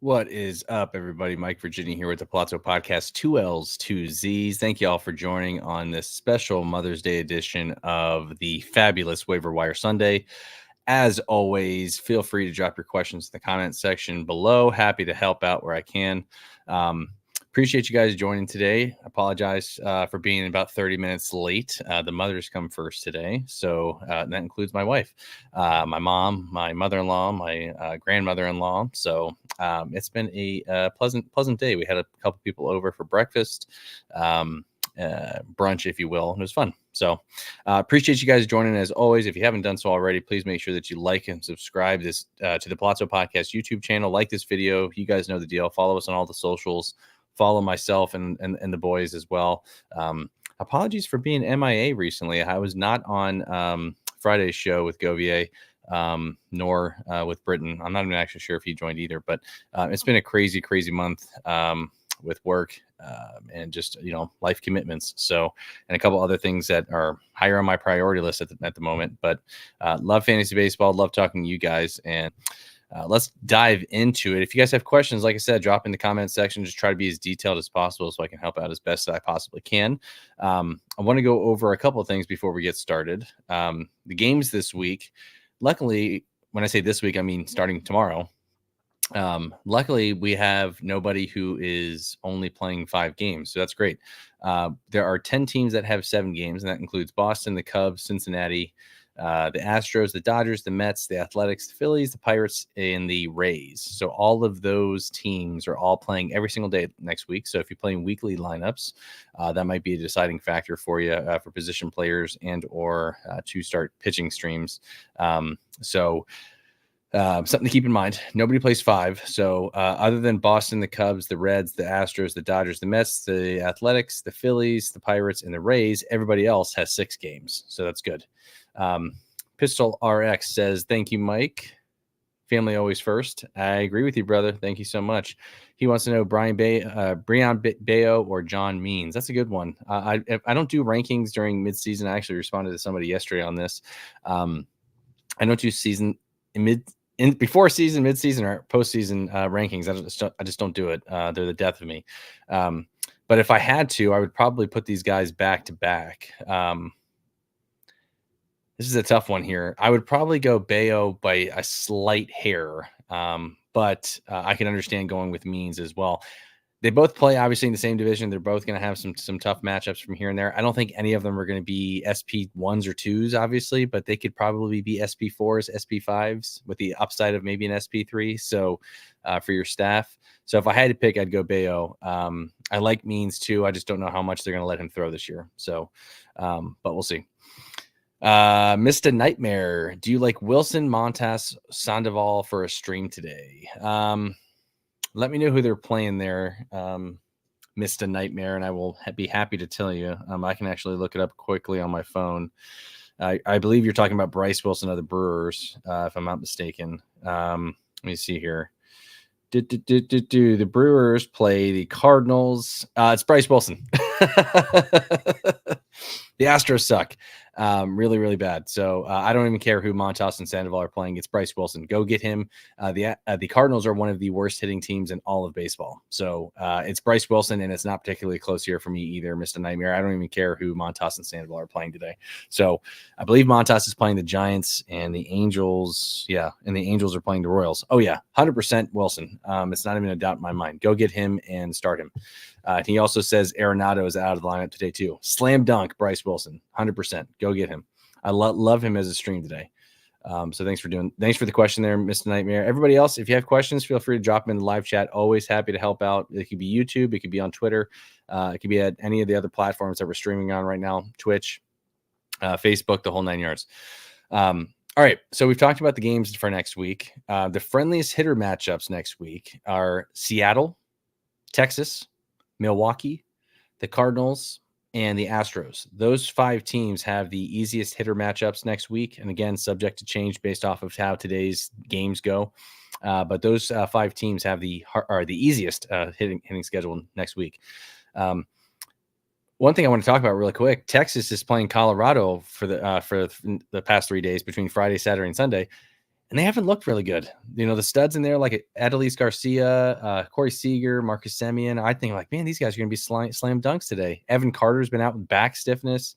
What is up, everybody? Mike Virginia here with the Palazzo Podcast, 2Ls, 2Zs. Thank you all for joining on this special Mother's Day edition of the fabulous Waiver Wire Sunday. As always, feel free to drop your questions in the comment section below. Happy to help out where I can. Appreciate you guys joining today. Apologize for being about 30 minutes late. The mothers come first today. So that includes my wife, my mom, my mother-in-law, my grandmother-in-law. So it's been a pleasant day. We had a couple people over for breakfast, brunch, if you will. It was fun. So appreciate you guys joining. As always, if you haven't done so already, please make sure that you like and subscribe this to the Palazzo Podcast YouTube channel. Like this video. You guys know the deal. Follow us on all the socials. Follow myself and the boys as well. Apologies for being MIA recently. I was not on Friday's show with Govier, nor with Britton. I'm not even actually sure if he joined either, but it's been a crazy month with work and just, life commitments. So, and a couple other things that are higher on my priority list at the moment, but love fantasy baseball, love talking to you guys, and let's dive into it. If you guys have questions, like I said, drop in the comment section. Just try to be as detailed as possible so I can help out as best as I possibly can. I want to go over a couple of things before we get started. The games this week, luckily, when I say this week, I mean starting tomorrow. Luckily, we have nobody who is only playing 5 games, so that's great. There are 10 teams that have 7 games, and that includes Boston, the Cubs, Cincinnati, the Astros, the Dodgers, the Mets, the Athletics, the Phillies, the Pirates, and the Rays. So all of those teams are all playing every single day next week. So if you're playing weekly lineups, that might be a deciding factor for you for position players and or to start pitching streams. Something to keep in mind. Nobody plays 5. So other than Boston, the Cubs, the Reds, the Astros, the Dodgers, the Mets, the Athletics, the Phillies, the Pirates, and the Rays, everybody else has 6 games. So that's good. Pistol RX says, thank you, Mike. Family always first. I agree with you, brother. Thank you so much. He wants to know Brian Bayo or John Means. That's a good one. I don't do rankings during midseason. I actually responded to somebody yesterday on this. I don't do season before season, midseason, or postseason rankings. I just don't do it. They're the death of me. But if I had to, I would probably put these guys back to back. This is a tough one here. I would probably go Bayo by a slight hair, but I can understand going with Means as well. They both play, obviously, in the same division. They're both going to have some tough matchups from here and there. I don't think any of them are going to be SP1s or 2s, obviously, but they could probably be SP4s, SP5s with the upside of maybe an SP3. So for your staff. So if I had to pick, I'd go Bayo. I like Means too. I just don't know how much they're going to let him throw this year. So, but we'll see. Mr. Nightmare, do you like Wilson, Montas, Sandoval for a stream today? Let me know who they're playing there, Mr. Nightmare, and I will be happy to tell you. I can actually look it up quickly on my phone. I believe you're talking about Bryce Wilson of the Brewers, if I'm not mistaken. Let me see here. The Brewers play the Cardinals. It's Bryce Wilson. The Astros suck. Really, really bad. So I don't even care who Montas and Sandoval are playing. It's Bryce Wilson. Go get him. The Cardinals are one of the worst hitting teams in all of baseball. So it's Bryce Wilson, and it's not particularly close here for me either, Mr. Nightmare. I don't even care who Montas and Sandoval are playing today. So I believe Montas is playing the Giants and the Angels. Yeah, and the Angels are playing the Royals. Oh, yeah, 100% Wilson. It's not even a doubt in my mind. Go get him and start him. He also says Arenado is out of the lineup today too. Slam dunk, Bryce Wilson, 100%. Go get him. I love him as a stream today. So thanks for the question there, Mr. Nightmare. Everybody else, if you have questions, feel free to drop them in the live chat. Always happy to help out. It could be YouTube, it could be on Twitter, it could be at any of the other platforms that we're streaming on right now, Twitch, Facebook, the whole 9 yards. All right, so we've talked about the games for next week. The friendliest hitter matchups next week are Seattle, Texas, Milwaukee, the Cardinals, and the Astros. Those 5 teams have the easiest hitter matchups next week. And again, subject to change based off of how today's games go. But those 5 teams have the easiest hitting schedule next week. One thing I want to talk about really quick, Texas is playing Colorado for the past 3 days between Friday, Saturday, and Sunday. and they haven't looked really good. The studs in there like Adolis Garcia, Corey Seager, Marcus Semien. I think like, man, these guys are going to be slam dunks today. Evan Carter's been out with back stiffness,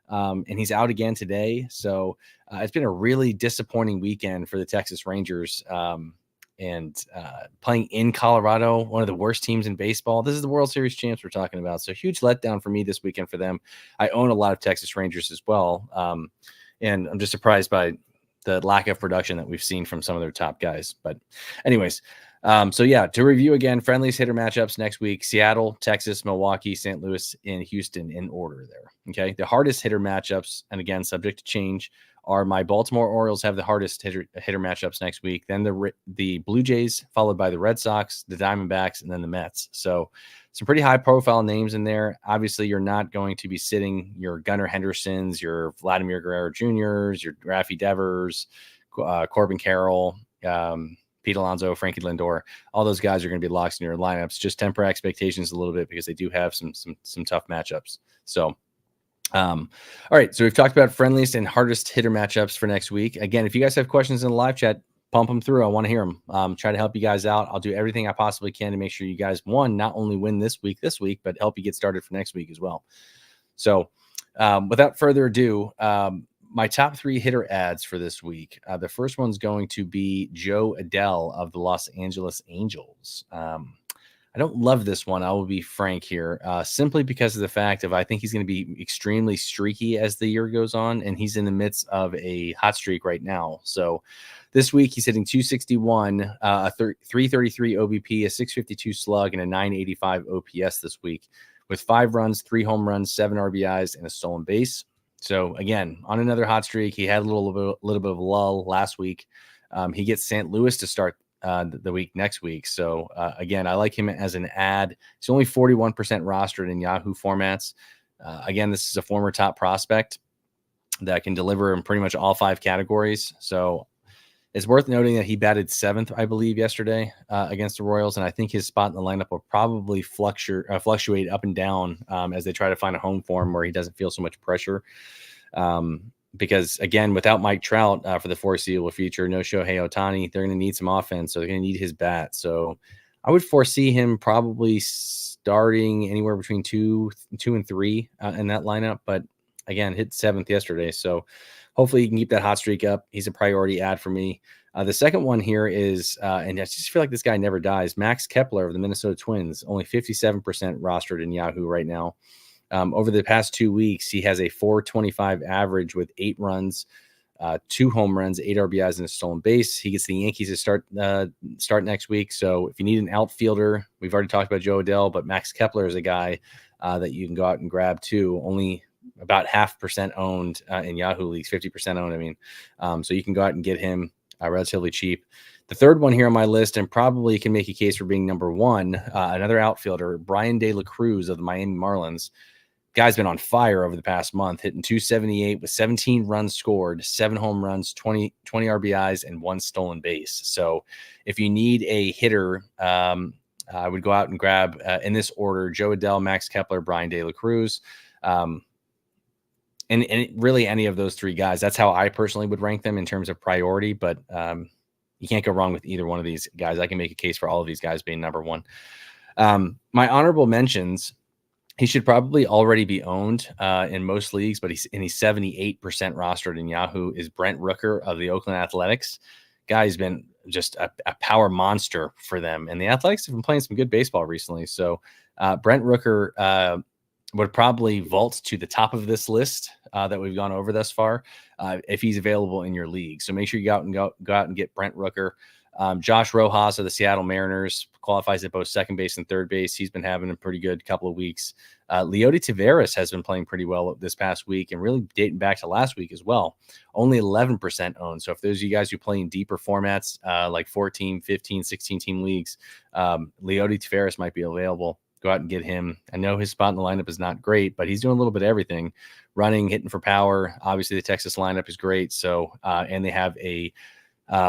and he's out again today. So it's been a really disappointing weekend for the Texas Rangers. And playing in Colorado, one of the worst teams in baseball. This is the World Series champs we're talking about. So huge letdown for me this weekend for them. I own a lot of Texas Rangers as well. And I'm just surprised by the lack of production that we've seen from some of their top guys. But anyways, so yeah, to review again, friendlies hitter matchups next week: Seattle, Texas, Milwaukee, St. Louis, and Houston in order there. Okay. The hardest hitter matchups, and again, subject to change, are my Baltimore Orioles have the hardest hitter matchups next week. Then the Blue Jays, followed by the Red Sox, the Diamondbacks, and then the Mets. So some pretty high profile names in there. Obviously, you're not going to be sitting your Gunnar Hendersons, your Vladimir Guerrero Jr.'s, your Raffy Devers, Corbin Carroll, Pete Alonso, Frankie Lindor. All those guys are going to be locks in your lineups. Just temper expectations a little bit because they do have some tough matchups. So all right, so we've talked about friendliest and hardest hitter matchups for next week. Again, if you guys have questions in the live chat, pump them through. I want to hear them. Try to help you guys out. I'll do everything I possibly can to make sure you guys, not only win this week, but help you get started for next week as well. So without further ado, my top 3 hitter ads for this week. The first one's going to be Joe Adell of the Los Angeles Angels. I don't love this one. I will be frank here, simply because of the fact of I think he's going to be extremely streaky as the year goes on, and he's in the midst of a hot streak right now. So this week he's hitting 261, a 333 OBP, a 652 slug, and a 985 OPS this week, with 5 runs, 3 home runs, 7 RBIs, and a stolen base. So again, on another hot streak. He had a little bit of a lull last week. He gets St. Louis to start the week next week. So again, I like him as an ad. He's only 41% rostered in Yahoo formats. Again, this is a former top prospect that can deliver in pretty much all 5 categories. So it's worth noting that he batted 7th, I believe, yesterday against the Royals. And I think his spot in the lineup will probably fluctuate up and down as they try to find a home for him where he doesn't feel so much pressure. Because again, without Mike Trout for the foreseeable future, no Shohei Ohtani, they're going to need some offense. So they're going to need his bat. So I would foresee him probably starting anywhere between 2 and 3 in that lineup. But again, hit 7th yesterday. So hopefully he can keep that hot streak up. He's a priority ad for me. The second one here is, and I just feel like this guy never dies, Max Kepler of the Minnesota Twins, only 57% rostered in Yahoo right now. Over the past 2 weeks, he has a 425 average with 8 runs, 2 home runs, 8 RBIs, and a stolen base. He gets the Yankees to start next week. So if you need an outfielder, we've already talked about Joe Adell, but Max Kepler is a guy that you can go out and grab too. Only about 0.5% owned in Yahoo leagues, 50% owned. I mean, so you can go out and get him relatively cheap. The third one here on my list, and probably can make a case for being number 1, another outfielder, Brian De La Cruz of the Miami Marlins. Guy's been on fire over the past month, hitting 278 with 17 runs scored, 7 home runs, 20 RBIs, and 1 stolen base. So if you need a hitter, I would go out and grab, in this order, Joe Adell, Max Kepler, Brian De La Cruz. And really any of those 3 guys. That's how I personally would rank them in terms of priority, but you can't go wrong with either one of these guys. I can make a case for all of these guys being number 1. My honorable mentions, he should probably already be owned in most leagues, but he's 78% rostered in Yahoo, is Brent Rooker of the Oakland Athletics. Guy's been just a power monster for them. And the Athletics have been playing some good baseball recently. So Brent Rooker would probably vault to the top of this list that we've gone over thus far if he's available in your league. So make sure you go out and get Brent Rooker. Josh Rojas of the Seattle Mariners qualifies at both second base and third base. He's been having a pretty good couple of weeks. Leody Taveras has been playing pretty well this past week and really dating back to last week as well. Only 11% owned. So if those of you guys who play in deeper formats like 14, 15, 16 team leagues, Leody Taveras might be available. Go out and get him. I know his spot in the lineup is not great, but he's doing a little bit of everything. Running, hitting for power. Obviously, the Texas lineup is great. So, and they have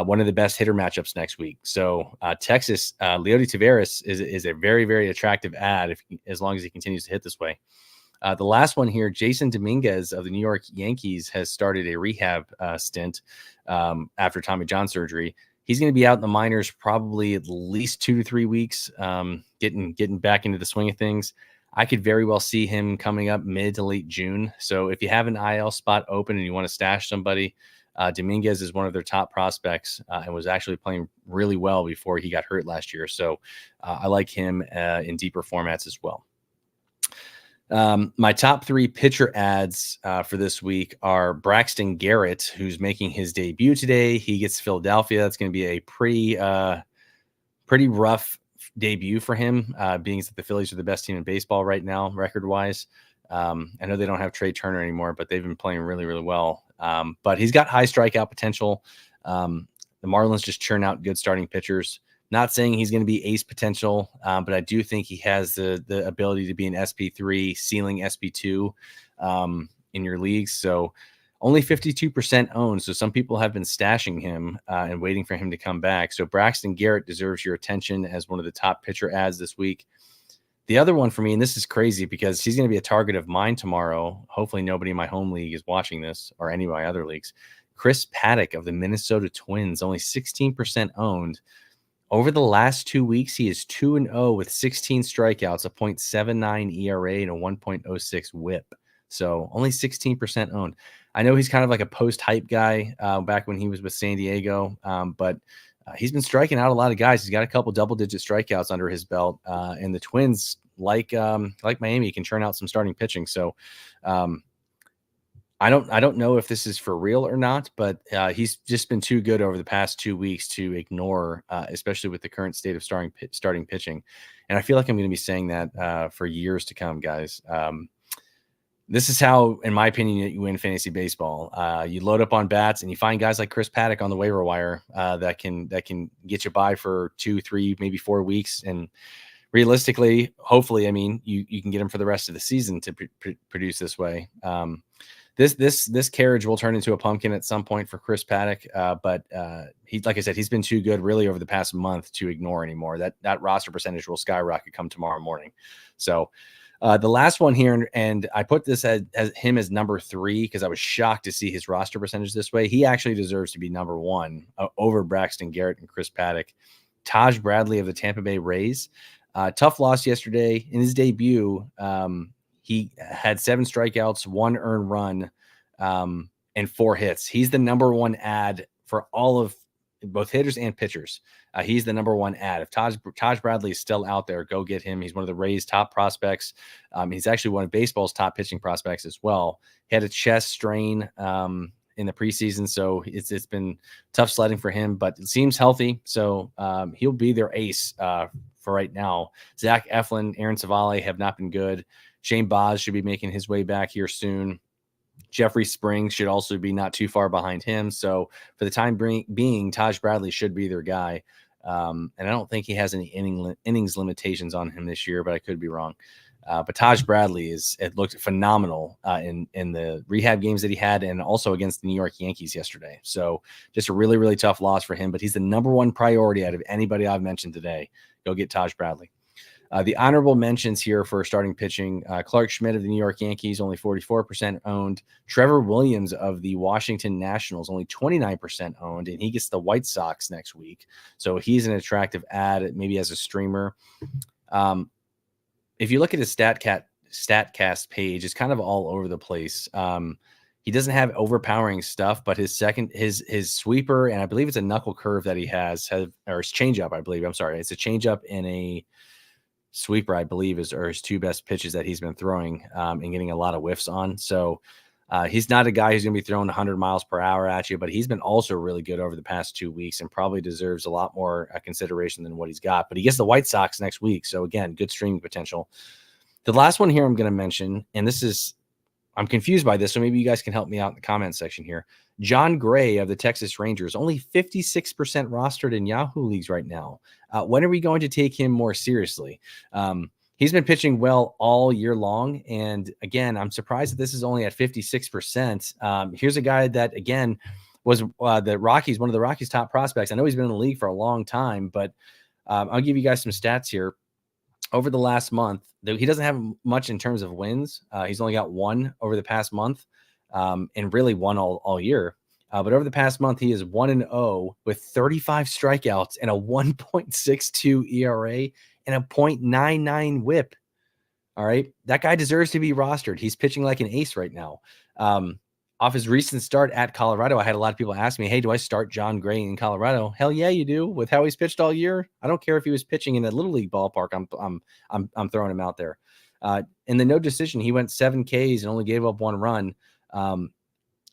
one of the best hitter matchups next week. So Texas, Leody Taveras is a very, very attractive ad as long as he continues to hit this way. The last one here, Jason Dominguez of the New York Yankees has started a rehab stint after Tommy John surgery. He's going to be out in the minors probably at least 2 to 3 weeks, getting back into the swing of things. I could very well see him coming up mid to late June. So if you have an IL spot open and you want to stash somebody, Dominguez is one of their top prospects and was actually playing really well before he got hurt last year. So I like him in deeper formats as well. My top 3 pitcher ads for this week are Braxton Garrett, who's making his debut today. He gets Philadelphia. That's going to be a pretty rough debut for him, being that the Phillies are the best team in baseball right now, record-wise. I know they don't have Trey Turner anymore, but they've been playing really, really well. But he's got high strikeout potential. The Marlins just churn out good starting pitchers. Not saying he's going to be ace potential, but I do think he has the ability to be an SP3, ceiling SP2 in your leagues. So only 52% owned. So some people have been stashing him and waiting for him to come back. So Braxton Garrett deserves your attention as one of the top pitcher ads this week. The other one for me, and this is crazy because he's going to be a target of mine tomorrow. Hopefully nobody in my home league is watching this or any of my other leagues. Chris Paddock of the Minnesota Twins, only 16% owned. Over the last 2 weeks, he is 2-0 with 16 strikeouts, a .79 ERA, and a 1.06 WHIP. So only 16% owned. I know he's kind of like a post-hype guy back when he was with San Diego, but he's been striking out a lot of guys. He's got a couple double-digit strikeouts under his belt, and the Twins, like Miami, can churn out some starting pitching. So I don't know if this is for real or not, but he's just been too good over the past 2 weeks to ignore, especially with the current state of starting pitching. And I feel like I'm going to be saying that for years to come, guys. This is how, in my opinion, you win fantasy baseball. You load up on bats and you find guys like Chris Paddock on the waiver wire that can get you by for 2, 3, maybe 4 weeks. And realistically, hopefully, I mean, you can get him for the rest of the season to produce this way. This carriage will turn into a pumpkin at some point for Chris Paddock, but he, like I said, he's been too good really over the past month to ignore anymore. That roster percentage will skyrocket come tomorrow morning. So the last one here, and I put this as him as number 3 because I was shocked to see his roster percentage this way. He actually deserves to be number 1 over Braxton Garrett and Chris Paddock. Taj Bradley of the Tampa Bay Rays. Tough loss yesterday in his debut. He had 7 strikeouts, 1 earned run, and 4 hits. He's the number 1 ad for all of both hitters and pitchers. He's the number 1 ad. If Taj Bradley is still out there, go get him. He's one of the Rays' top prospects. He's actually one of baseball's top pitching prospects as well. He had a chest strain in the preseason, so it's been tough sledding for him, but it seems healthy. So he'll be their ace for right now. Zach Eflin, Aaron Savale have not been good. Shane Baz should be making his way back here soon. Jeffrey Springs should also be not too far behind him. So for the time being, Taj Bradley should be their guy. And I don't think he has any innings limitations on him this year, but I could be wrong. But Taj Bradley it looked phenomenal in the rehab games that he had, and also against the New York Yankees yesterday. So just a really, really tough loss for him, but he's the number 1 priority out of anybody I've mentioned today. Go get Taj Bradley. The honorable mentions here for starting pitching, Clark Schmidt of the New York Yankees, only 44% owned. Trevor Williams of the Washington Nationals, only 29% owned, and he gets the White Sox next week. So he's an attractive ad, maybe as a streamer. If you look at his StatCast page, it's kind of all over the place. He doesn't have overpowering stuff, but his sweeper, and I believe it's a knuckle curve that he has, or his changeup, I believe. I'm sorry. It's a changeup and a sweeper, I believe, is his 2 best pitches that he's been throwing and getting a lot of whiffs on. So he's not a guy who's going to be throwing 100 miles per hour at you, but he's been also really good over the past 2 weeks and probably deserves a lot more consideration than what he's got. But he gets the White Sox next week. So again, good streaming potential. The last one here I'm going to mention, and I'm confused by this, so maybe you guys can help me out in the comment section here. John Gray of the Texas Rangers, only 56% rostered in Yahoo leagues right now. When are we going to take him more seriously? He's been pitching well all year long. And again, I'm surprised that this is only at 56%. Here's a guy that, again, was one of the Rockies' top prospects. I know he's been in the league for a long time, but I'll give you guys some stats here. over the last month, he doesn't have much in terms of wins. He's only got one over the past month, and really one all year. But over the past month, he is 1-0 with 35 strikeouts and a 1.62 ERA and a 0.99 WHIP. All right, that guy deserves to be rostered. He's pitching like an ace right now. Off his recent start at Colorado, I had a lot of people ask me, "Hey, do I start John Gray in Colorado?" Hell yeah, you do. With how he's pitched all year, I don't care if he was pitching in a little league ballpark. I'm throwing him out there. In the no decision, he went 7 Ks and only gave up 1 run.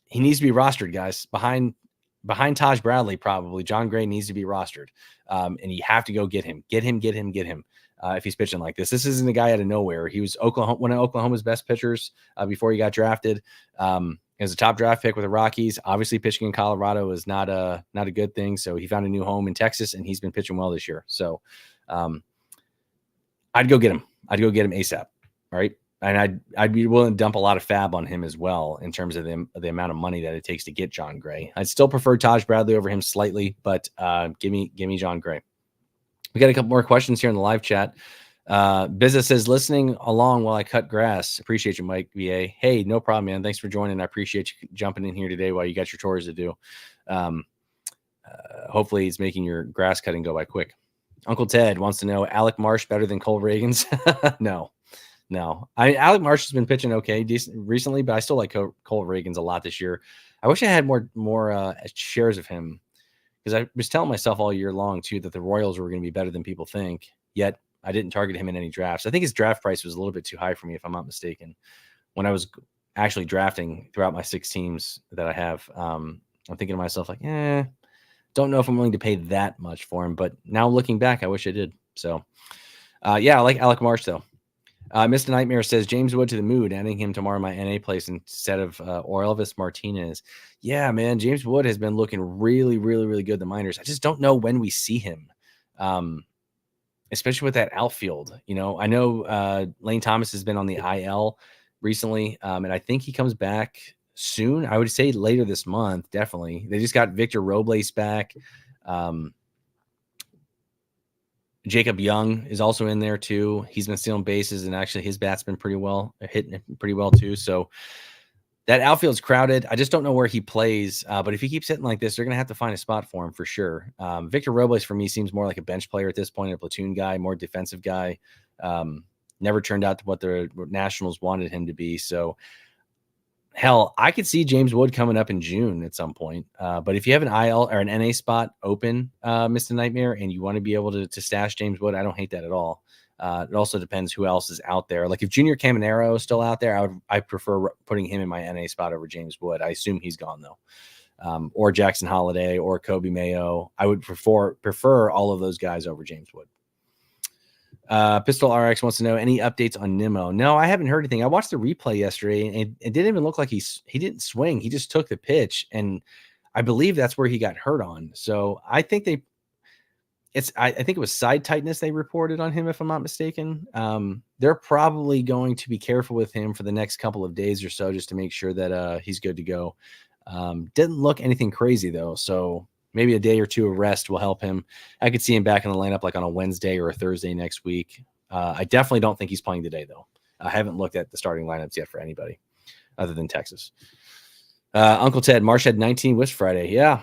He needs to be rostered, guys. Behind Taj Bradley, probably John Gray needs to be rostered, and you have to go get him. If he's pitching like this. This isn't a guy out of nowhere. He was one of Oklahoma's best pitchers before he got drafted. He was a top draft pick with the Rockies. Obviously, pitching in Colorado is not a good thing. So he found a new home in Texas, and he's been pitching well this year. So I'd go get him. I'd go get him ASAP. All right. And I'd be willing to dump a lot of FAAB on him as well in terms of the amount of money that it takes to get John Gray. I'd still prefer Taj Bradley over him slightly, but give me John Gray. We got a couple more questions here in the live chat. Bizza says, listening along while I cut grass. Appreciate you, Mike VA. Hey, no problem, man. Thanks for joining. I appreciate you jumping in here today while you got your chores to do. Hopefully it's making your grass cutting go by quick. Uncle Ted wants to know, Alec Marsh better than Cole Reagans? No. Alec Marsh has been pitching okay decent recently, but I still like Cole Reagans a lot this year. I wish I had more shares of him, because I was telling myself all year long, too, that the Royals were going to be better than people think, yet I didn't target him in any drafts. I think his draft price was a little bit too high for me, if I'm not mistaken. When I was actually drafting throughout my 6 teams that I have, I'm thinking to myself, like, don't know if I'm willing to pay that much for him. But now looking back, I wish I did. So, I like Alec Marsh, though. Mr. Nightmare says, James Wood to the mood, adding him tomorrow in my NA place instead of Orelvis Martinez. Yeah, man, James Wood has been looking really, really, really good in the minors. I just don't know when we see him, especially with that outfield. I know Lane Thomas has been on the IL recently, and I think he comes back soon. I would say later this month, definitely. They just got Victor Robles back. Jacob Young is also in there too. He's been stealing bases, and actually his bat's been hitting pretty well too. So that outfield's crowded. I just don't know where he plays. But if he keeps hitting like this, they're going to have to find a spot for him for sure. Victor Robles for me seems more like a bench player at this point, a platoon guy, more defensive guy. Never turned out to what the Nationals wanted him to be. So hell, I could see James Wood coming up in June at some point. But if you have an IL or an NA spot open, Mr. Nightmare, and you want to be able to stash James Wood, I don't hate that at all. It also depends who else is out there. Like if Junior Caminero is still out there, I prefer putting him in my NA spot over James Wood. I assume he's gone though. Or Jackson Holiday or Kobe Mayo. I would prefer all of those guys over James Wood. Pistol RX wants to know any updates on Nimmo. No, I haven't heard anything. I watched the replay yesterday, and it didn't even look like he didn't swing. He just took the pitch, and I believe that's where he got hurt on. So I think I think it was side tightness they reported on him, if I'm not mistaken. They're probably going to be careful with him for the next couple of days or so, just to make sure that he's good to go. Didn't look anything crazy though, so maybe a day or two of rest will help him. I could see him back in the lineup like on a Wednesday or a Thursday next week. I definitely don't think he's playing today, though. I haven't looked at the starting lineups yet for anybody other than Texas. Uncle Ted, Marsh had 19 whiffs Friday. Yeah,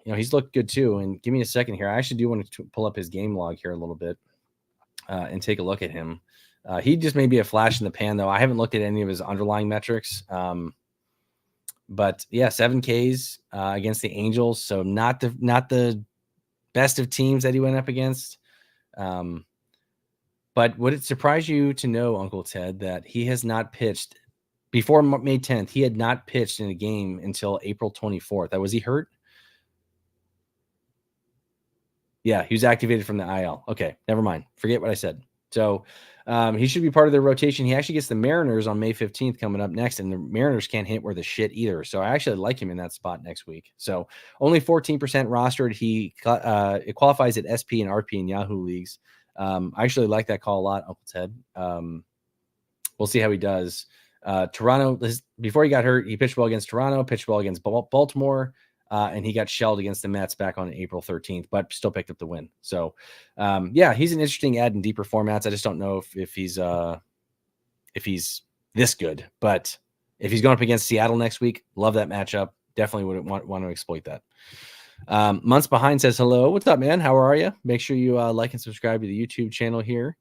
he's looked good too. And give me a second here. I actually do want to pull up his game log here a little bit and take a look at him. He just may be a flash in the pan, though. I haven't looked at any of his underlying metrics. But yeah, 7 Ks against the Angels. So not the best of teams that he went up against. But would it surprise you to know, Uncle Ted, that he has not pitched before May 10th? He had not pitched in a game until April 24th. Was he hurt? Yeah, he was activated from the IL. Okay, never mind. Forget what I said. So he should be part of their rotation. He actually gets the Mariners on May 15th coming up next, and the Mariners can't hit worth a shit either. So I actually like him in that spot next week. So only 14% rostered. It qualifies at SP and RP and Yahoo leagues. I actually like that call a lot, Uncle Ted. We'll see how he does. Toronto, before he got hurt, he pitched well against Toronto, pitched well against Baltimore. and he got shelled against the Mets back on April 13th, but still picked up the win. So, yeah, he's an interesting add in deeper formats. I just don't know if he's this good, but if he's going up against Seattle next week, love that matchup. Definitely would want to exploit that. Months Behind says, hello, what's up, man? How are you? Make sure you like and subscribe to the YouTube channel here.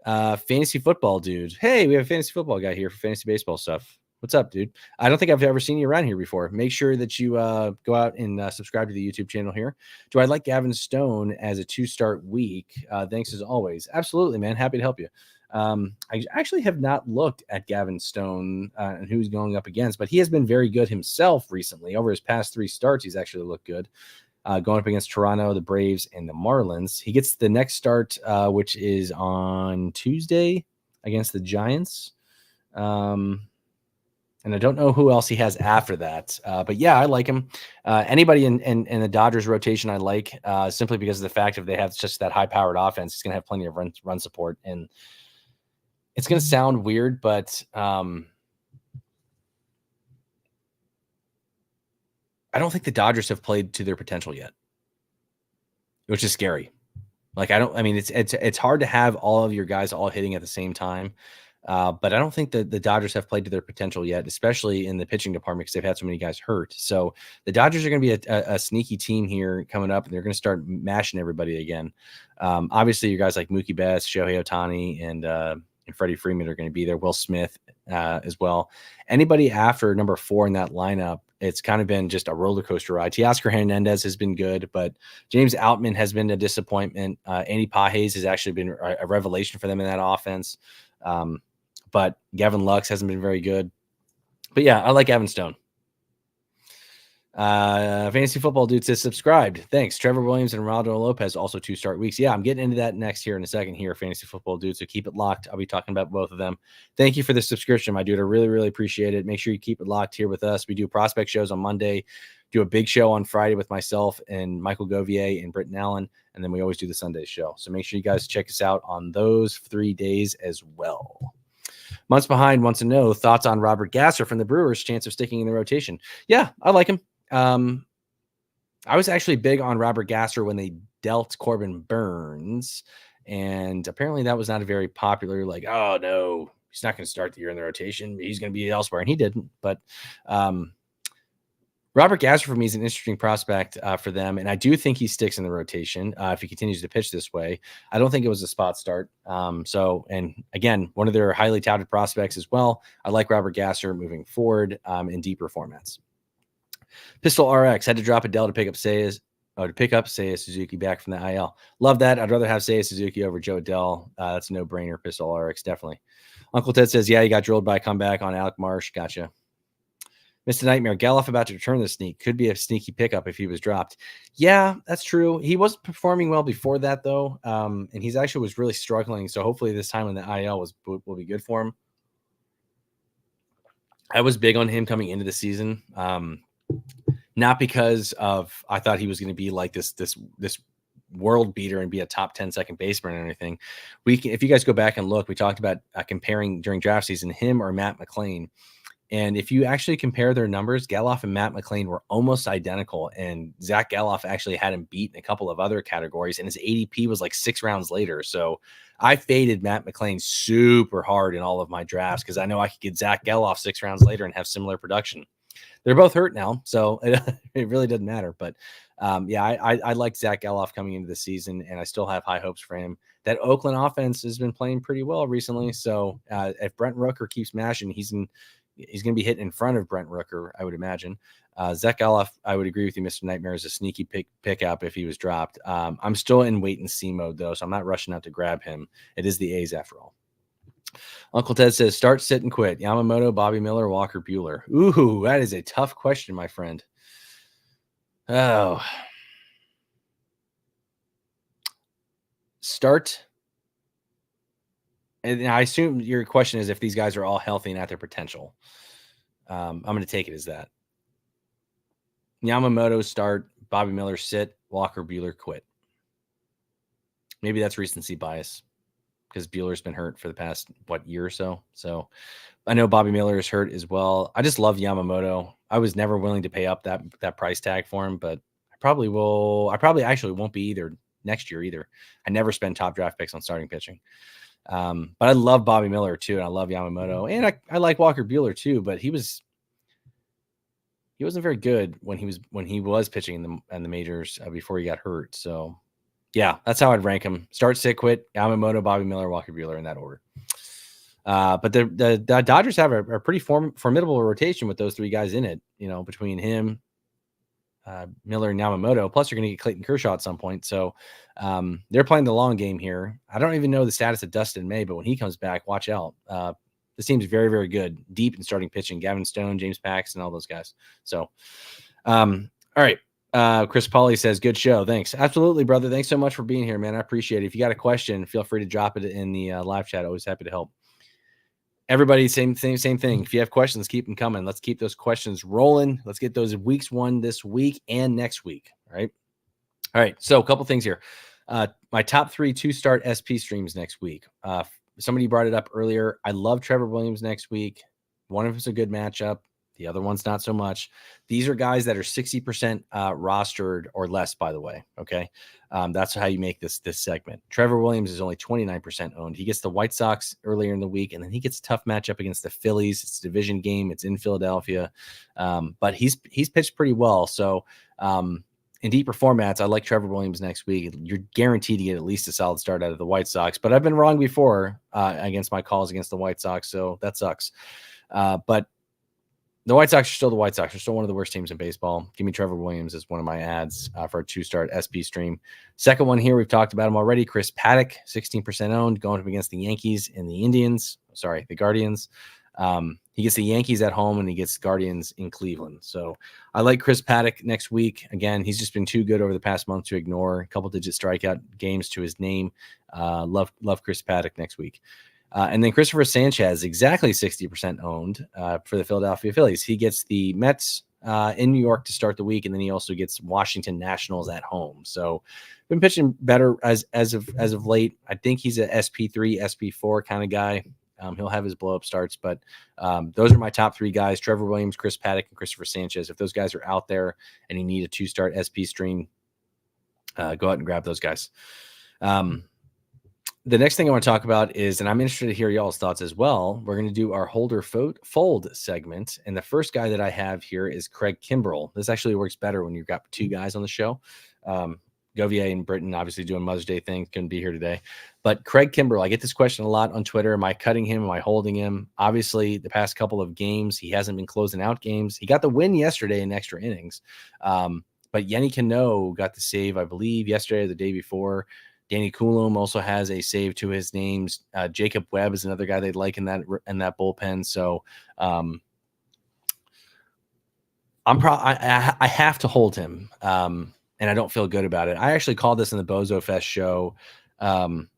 Fantasy Football Dude. Hey, we have a fantasy football guy here for fantasy baseball stuff. What's up, dude? I don't think I've ever seen you around here before. Make sure that you go out and subscribe to the YouTube channel here. Do I like Gavin Stone as a 2-start week? Thanks as always. Absolutely, man. Happy to help you. I actually have not looked at Gavin Stone and who's going up against, but he has been very good himself recently. Over his past 3 starts, he's actually looked good. Going up against Toronto, the Braves, and the Marlins. He gets the next start, which is on Tuesday against the Giants. And I don't know who else he has after that. But yeah, I like him. Anybody in the Dodgers rotation I like, simply because of the fact if they have just that high-powered offense, he's going to have plenty of run support. And it's going to sound weird, but I don't think the Dodgers have played to their potential yet, which is scary. It's hard to have all of your guys all hitting at the same time. But I don't think that the Dodgers have played to their potential yet, especially in the pitching department because they've had so many guys hurt. So the Dodgers are going to be a sneaky team here coming up, and they're going to start mashing everybody again. Obviously, your guys like Mookie Betts, Shohei Ohtani, and Freddie Freeman are going to be there. Will Smith as well. Anybody after number 4 in that lineup, it's kind of been just a roller coaster ride. Teoscar Hernandez has been good, but James Outman has been a disappointment. Andy Pages has actually been a revelation for them in that offense. But Gavin Lux hasn't been very good. But yeah, I like Gavin Stone. Fantasy Football Dude says subscribed. Thanks. Trevor Williams and Ronaldo Lopez also 2-start weeks. Yeah, I'm getting into that next here in a second here, Fantasy Football Dude. So keep it locked. I'll be talking about both of them. Thank you for the subscription, my dude. I really, really appreciate it. Make sure you keep it locked here with us. We do prospect shows on Monday, do a big show on Friday with myself and Michael Govier and Britton Allan, and then we always do the Sunday show. So make sure you guys check us out on those 3 days as well. Months Behind wants to know thoughts on Robert Gasser from the Brewers' chance of sticking in the rotation. Yeah, I like him. I was actually big on Robert Gasser when they dealt Corbin Burns, and apparently that was not a very popular, like, oh no, he's not going to start the year in the rotation. He's going to be elsewhere, and he didn't. But Robert Gasser for me is an interesting prospect for them, and I do think he sticks in the rotation if he continues to pitch this way. I don't think it was a spot start. And again, one of their highly touted prospects as well. I like Robert Gasser moving forward in deeper formats. Pistol RX had to drop Adele to pick up Seiya Suzuki back from the IL. Love that. I'd rather have Seiya Suzuki over Joe Adele. That's a no-brainer. Pistol RX, definitely. Uncle Ted says, yeah, he got drilled by a comeback on Alec Marsh. Gotcha. Mr. Nightmare, Geloff about to return the sneak. Could be a sneaky pickup if he was dropped. Yeah, that's true. He wasn't performing well before that, though. And he's actually was really struggling. So hopefully this time in the IL will be good for him. I was big on him coming into the season. Not because of I thought he was going to be like this world beater and be a top 10 second baseman or anything. If you guys go back and look, we talked about comparing during draft season him or Matt McLain. And if you actually compare their numbers, Geloff and Matt McLain were almost identical. And Zach Geloff actually had him beat in a couple of other categories. And his ADP was like 6 rounds later. So I faded Matt McLain super hard in all of my drafts because I know I could get Zach Geloff 6 rounds later and have similar production. They're both hurt now, so it really doesn't matter. But yeah, I like Zach Geloff coming into the season, and I still have high hopes for him. That Oakland offense has been playing pretty well recently. So if Brent Rooker keeps mashing, he's going to be hitting in front of Brent Rooker, I would imagine. Zach Geloff, I would agree with you, Mr. Nightmare, is a sneaky pickup if he was dropped. I'm still in wait and see mode, though, so I'm not rushing out to grab him. It is the A's after all. Uncle Ted says, start, sit, and quit. Yamamoto, Bobby Miller, Walker Buehler. Ooh, that is a tough question, my friend. Oh. Start. And I assume your question is if these guys are all healthy and at their potential. I'm going to take it as that. Yamamoto start, Bobby Miller sit, Walker Buehler quit. Maybe that's recency bias. because Bueller's been hurt for the past, year or so. So I know Bobby Miller is hurt as well. I just love Yamamoto. I was never willing to pay up that price tag for him, but I probably will. I probably actually won't be either next year either. I never spend top draft picks on starting pitching. But I love Bobby Miller too, and I love Yamamoto, and I like Walker Buehler too. But he wasn't very good when he was pitching in the majors before he got hurt. So yeah, that's how I'd rank him: start, sit, quit, Yamamoto, Bobby Miller, Walker Buehler in that order. But the Dodgers have a pretty formidable rotation with those three guys in it. Between him, Miller, and Yamamoto. Plus, you're going to get Clayton Kershaw at some point. So they're playing the long game here. I don't even know the status of Dustin May, but when he comes back, watch out. This team's very, very good, deep in starting pitching. Gavin Stone, James Paxton, all those guys. So, all right. Chris Pauly says, good show. Thanks. Absolutely, brother. Thanks so much for being here, man. I appreciate it. If you got a question, feel free to drop it in the live chat. Always happy to help. Everybody, same thing. If you have questions, keep them coming. Let's keep those questions rolling. Let's get those weeks 1 this week and next week. All right. So a couple things here. My top 3 2-start SP streams next week. Somebody brought it up earlier. I love Trevor Williams next week. One of them's a good matchup. The other one's not so much. These are guys that are 60% rostered or less, by the way. Okay. That's how you make this segment. Trevor Williams is only 29% owned. He gets the White Sox earlier in the week, and then he gets a tough matchup against the Phillies. It's a division game. It's in Philadelphia. But he's pitched pretty well. So in deeper formats, I like Trevor Williams next week. You're guaranteed to get at least a solid start out of the White Sox. But I've been wrong before against my calls against the White Sox, so that sucks. But the White Sox are still the White Sox. They're still one of the worst teams in baseball. Give me Trevor Williams as one of my ads for a 2-start SP stream. Second one here, we've talked about him already. Chris Paddock, 16% owned, going up against the Yankees and the Guardians. He gets the Yankees at home and he gets Guardians in Cleveland. So I like Chris Paddock next week. Again, he's just been too good over the past month to ignore. A couple-digit strikeout games to his name. Love Chris Paddock next week. And then Christopher Sanchez, exactly 60% owned for the Philadelphia Phillies. He gets the Mets in New York to start the week, and then he also gets Washington Nationals at home. So been pitching better as of late. I think he's a SP3, SP4 kind of guy. He'll have his blow-up starts, but those are my top 3 guys: Trevor Williams, Chris Paddock, and Christopher Sanchez. If those guys are out there and you need a 2-start SP stream, go out and grab those guys. The next thing I want to talk about is, and I'm interested to hear y'all's thoughts as well, we're going to do our holder fold segment. And the first guy that I have here is Craig Kimbrell. This actually works better when you've got 2 guys on the show. Govier and Britton obviously doing Mother's Day things, couldn't be here today. But Craig Kimbrell, I get this question a lot on Twitter. Am I cutting him? Am I holding him? Obviously, the past couple of games, he hasn't been closing out games. He got the win yesterday in extra innings. But Yenny Cano got the save, I believe, yesterday or the day before. Danny Coulomb also has a save to his names. Jacob Webb is another guy they'd like in that bullpen. So I have to hold him, and I don't feel good about it. I actually called this in the Bozo Fest show, and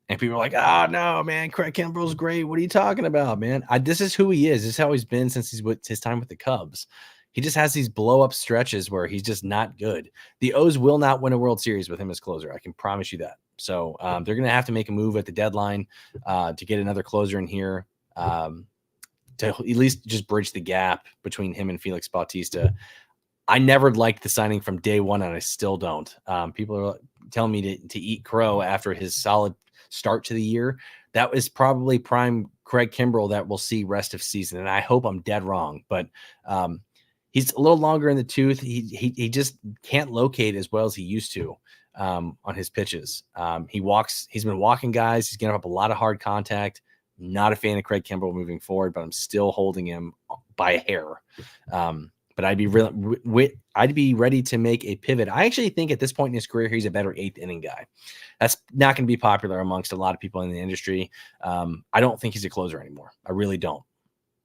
people were like, "Oh no, man, Craig Kimbrell's great. What are you talking about, man?" This is who he is. This is how he's been since his time with the Cubs. He just has these blow-up stretches where he's just not good. The O's will not win a World Series with him as closer. I can promise you that. So they're going to have to make a move at the deadline to get another closer in here to at least just bridge the gap between him and Felix Bautista. I never liked the signing from day one, and I still don't. People are telling me to eat crow after his solid start to the year. That was probably prime Craig Kimbrell that we'll see rest of season, and I hope I'm dead wrong. But he's a little longer in the tooth. He just can't locate as well as he used to on his pitches. He's been walking guys. He's getting up a lot of hard contact. Not a fan of Craig Kimbrell moving forward, but I'm still holding him by a hair. But I'd be ready to make a pivot. I actually think at this point in his career, he's a better 8th inning guy. That's not going to be popular amongst a lot of people in the industry. I don't think he's a closer anymore. I really don't.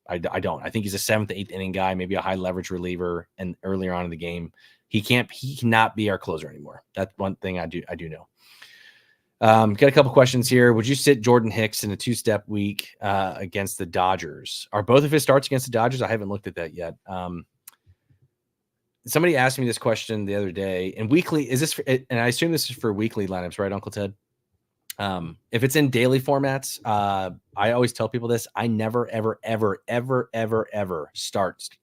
I don't. I think he's a 7th, 8th inning guy, maybe a high leverage reliever. And earlier on in the game, he cannot be our closer anymore. That's one thing I do know. Got a couple questions here. Would you sit Jordan Hicks in a 2-step week against the Dodgers? Are both of his starts against the Dodgers? I haven't looked at that yet. Somebody asked me this question the other day. And weekly, is this for, and I assume this is for weekly lineups, right, Uncle Ted? If it's in daily formats, I always tell people this: I never, ever, ever, ever, ever, ever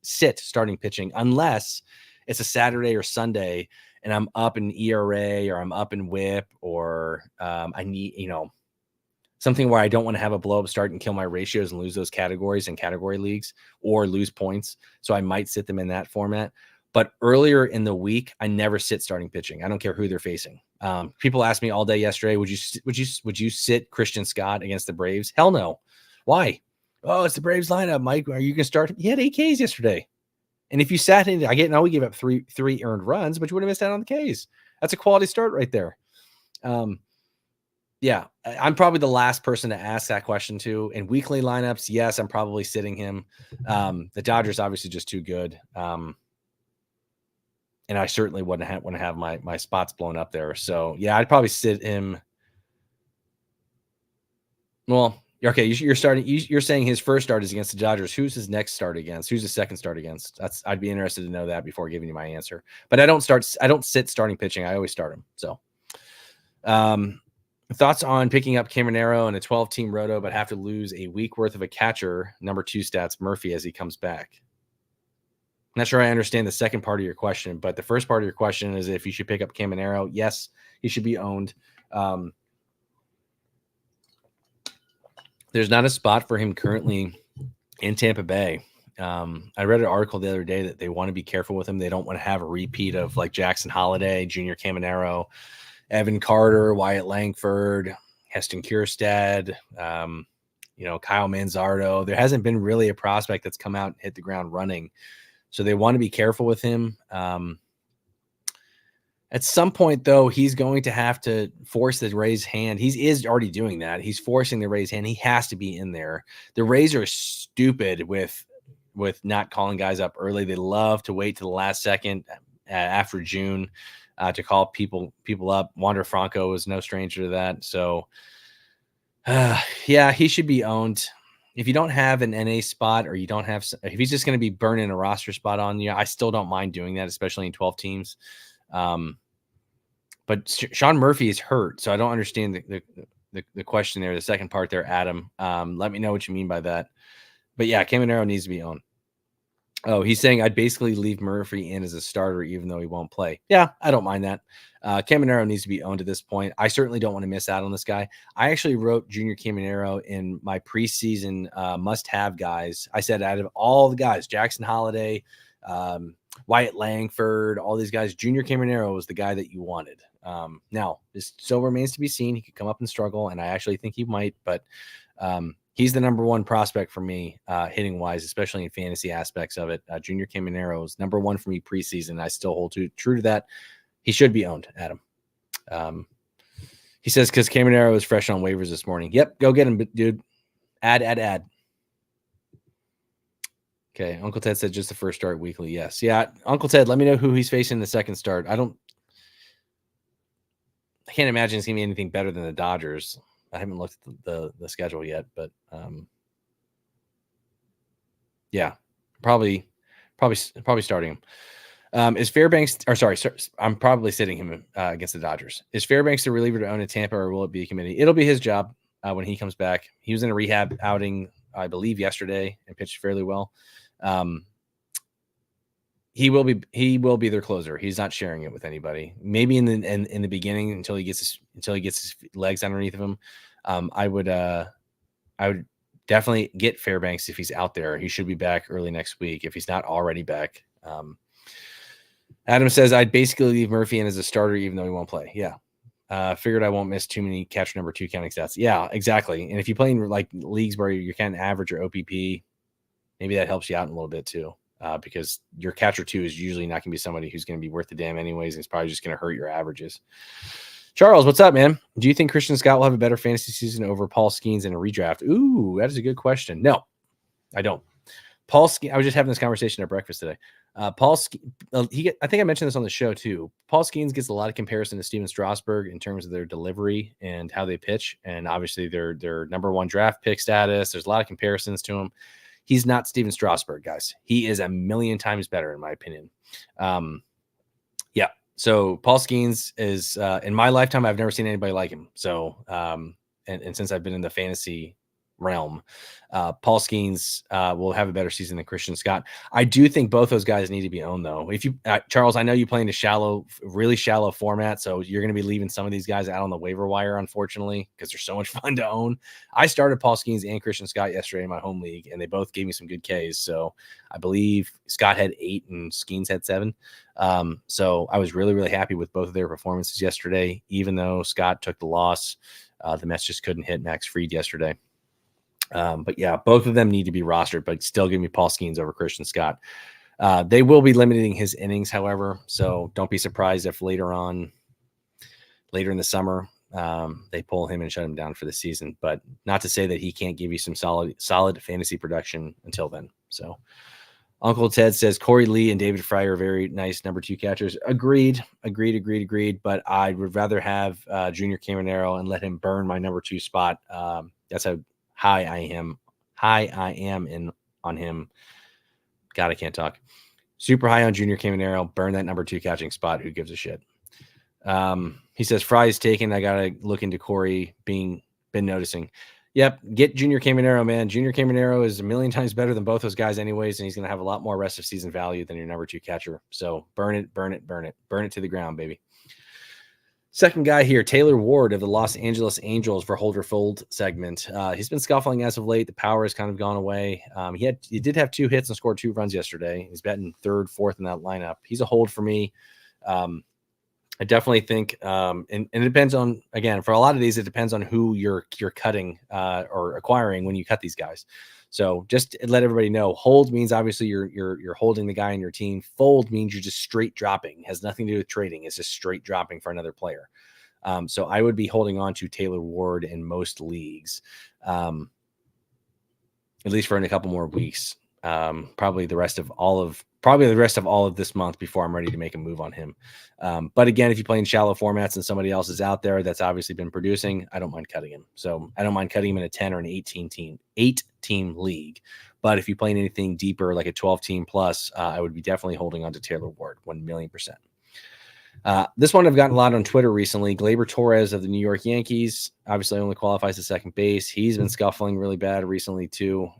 sit starting pitching unless it's a Saturday or Sunday and I'm up in ERA or I'm up in WHIP or I need, something where I don't want to have a blow up start and kill my ratios and lose those categories in category leagues or lose points. So I might sit them in that format. But earlier in the week, I never sit starting pitching. I don't care who they're facing. People asked me all day yesterday, would you sit Christian Scott against the Braves? Hell no. Why? Oh, it's the Braves lineup, Mike. Are you going to start? He had 8 Ks yesterday. And if you sat in, we gave up three earned runs, but you would have missed out on the Ks. That's a quality start right there. Yeah, I'm probably the last person to ask that question too. In weekly lineups, yes, I'm probably sitting him. The Dodgers obviously just too good. And I certainly wouldn't want to have my spots blown up there. So yeah, I'd probably sit him. Well, okay, you're starting. You're saying his first start is against the Dodgers. Who's his next start against? Who's his second start against? I'd be interested to know that before giving you my answer. But I don't sit starting pitching. I always start him. So, thoughts on picking up Caminero in a 12-team roto, but have to lose a week worth of a catcher, number 2 stats, Murphy, as he comes back. I'm not sure I understand the second part of your question, but the first part of your question is if you should pick up Caminero. Yes, he should be owned. There's not a spot for him currently in Tampa Bay. I read an article the other day that they want to be careful with him. They don't want to have a repeat of like Jackson Holiday, Junior Caminero, Evan Carter, Wyatt Langford, Heston Kjerstad, Kyle Manzardo. There hasn't been really a prospect that's come out and hit the ground running. So they want to be careful with him. At some point, though, he's going to have to force the Rays' hand. He is already doing that. He's forcing the Rays' hand. He has to be in there. The Rays are stupid with not calling guys up early. They love to wait to the last second after June to call people up. Wander Franco was no stranger to that. So, yeah, he should be owned. If you don't have an NA spot or you don't have – if he's just going to be burning a roster spot on you, I still don't mind doing that, especially in 12 teams. But Sean Murphy is hurt, so I don't understand the question there, the second part there, Adam. Let me know what you mean by that. But, yeah, Caminero needs to be owned. Oh, he's saying I'd basically leave Murphy in as a starter even though he won't play. Yeah, I don't mind that. Caminero needs to be owned at this point. I certainly don't want to miss out on this guy. I actually wrote Junior Caminero in my preseason must-have guys. I said out of all the guys, Jackson Holiday, Wyatt Langford, all these guys, Junior Caminero was the guy that you wanted. Now, this still remains to be seen. He could come up and struggle, and I actually think he might, but he's the number 1 prospect for me hitting wise, especially in fantasy aspects of it. Junior Caminero is number 1 for me preseason. I still hold true to that. He should be owned, Adam. He says, because Caminero was fresh on waivers this morning. Yep, go get him, dude. Add. Okay, Uncle Ted said just the first start weekly. Yes. Yeah, Uncle Ted, let me know who he's facing in the second start. I can't imagine it's going to be anything better than the Dodgers. I haven't looked at the schedule yet, but yeah, probably starting him. Is Fairbanks, I'm probably sitting him against the Dodgers. Is Fairbanks the reliever to own in Tampa, or will it be a committee? It'll be his job when he comes back. He was in a rehab outing, I believe, yesterday and pitched fairly well. He will be their closer. He's not sharing it with anybody. Maybe in the beginning until he gets his legs underneath of him. I would definitely get Fairbanks if he's out there. He should be back early next week if he's not already back. Adam says I'd basically leave Murphy in as a starter even though he won't play. Yeah. Figured I won't miss too many catcher number 2 counting stats. Yeah, exactly. And if you play in like leagues where you're kind of average or OPP, maybe that helps you out a little bit too. Because your catcher 2 is usually not going to be somebody who's going to be worth the damn anyways. And it's probably just going to hurt your averages. Charles, what's up, man? Do you think Christian Scott will have a better fantasy season over Paul Skeens in a redraft? Ooh, that is a good question. No, I don't. Paul Skeens, I was just having this conversation at breakfast today. I think I mentioned this on the show too. Paul Skeens gets a lot of comparison to Steven Strasburg in terms of their delivery and how they pitch. And obviously their number 1 draft pick status. There's a lot of comparisons to him. He's not Steven Strasburg, guys. He is a million times better, in my opinion. Yeah. So Paul Skeens is in my lifetime, I've never seen anybody like him. So and since I've been in the fantasy realm, Paul Skeens will have a better season than Christian Scott. I do think both those guys need to be owned, though. If you Charles, I know you play in a really shallow format, so you're going to be leaving some of these guys out on the waiver wire, unfortunately, because they're so much fun to own. I started Paul Skeens and Christian Scott yesterday in my home league, and they both gave me some good Ks. So I believe Scott had 8 and Skeens had 7. So I was really, really happy with both of their performances yesterday, even though Scott took the loss. The Mets just couldn't hit Max Fried yesterday. But yeah, both of them need to be rostered, but still give me Paul Skeens over Christian Scott. They will be limiting his innings, however, so don't be surprised if later in the summer, they pull him and shut him down for the season. But not to say that he can't give you some solid fantasy production until then. So Uncle Ted says Corey Lee and David Fry are very nice number 2 catchers. Agreed. But I would rather have Junior Caminero and let him burn my number 2 spot. That's how high I am on him. God, I can't talk. Super high on Junior Caminero. Burn that number 2 catching spot. Who gives a shit? He says Fry's taken. I gotta look into Corey. Been noticing. Yep, get Junior Caminero, man. Junior Caminero is a million times better than both those guys anyways, and he's going to have a lot more rest of season value than your number 2 catcher. So burn it to the ground, baby. Second guy here, Taylor Ward of the Los Angeles Angels for Hold or Fold segment. He's been scuffling as of late. The power has kind of gone away. He did have 2 hits and scored 2 runs yesterday. He's batting 3rd, 4th in that lineup. He's a hold for me. I definitely think, and it depends on, again, for a lot of these, it depends on who you're cutting or acquiring when you cut these guys. So just let everybody know, hold means obviously you're holding the guy in your team. Fold means you're just straight dropping. It has nothing to do with trading. It's just straight dropping for another player. So I would be holding on to Taylor Ward in most leagues, at least for a couple more weeks. Probably the rest of all of this month before I'm ready to make a move on him. But again, if you play in shallow formats and somebody else is out there that's obviously been producing, I don't mind cutting him. So I don't mind cutting him in a 10 or an 8-team league. But if you play in anything deeper, like a 12-team plus, I would be definitely holding on to Taylor Ward 1,000,000%. This one I've gotten a lot on Twitter recently. Gleyber Torres of the New York Yankees obviously only qualifies to second base. He's been scuffling really bad recently too.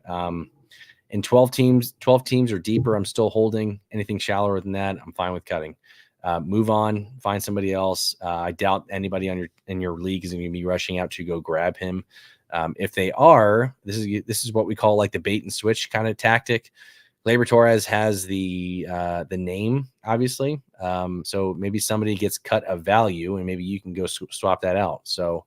In 12 teams or deeper, I'm still holding. Anything shallower than that, I'm fine with cutting. Move on, find somebody else. I doubt anybody in your league is going to be rushing out to go grab him. If they are, this is what we call like the bait and switch kind of tactic. Gleyber Torres has the name, obviously. So maybe somebody gets cut of value, and maybe you can go swap that out. So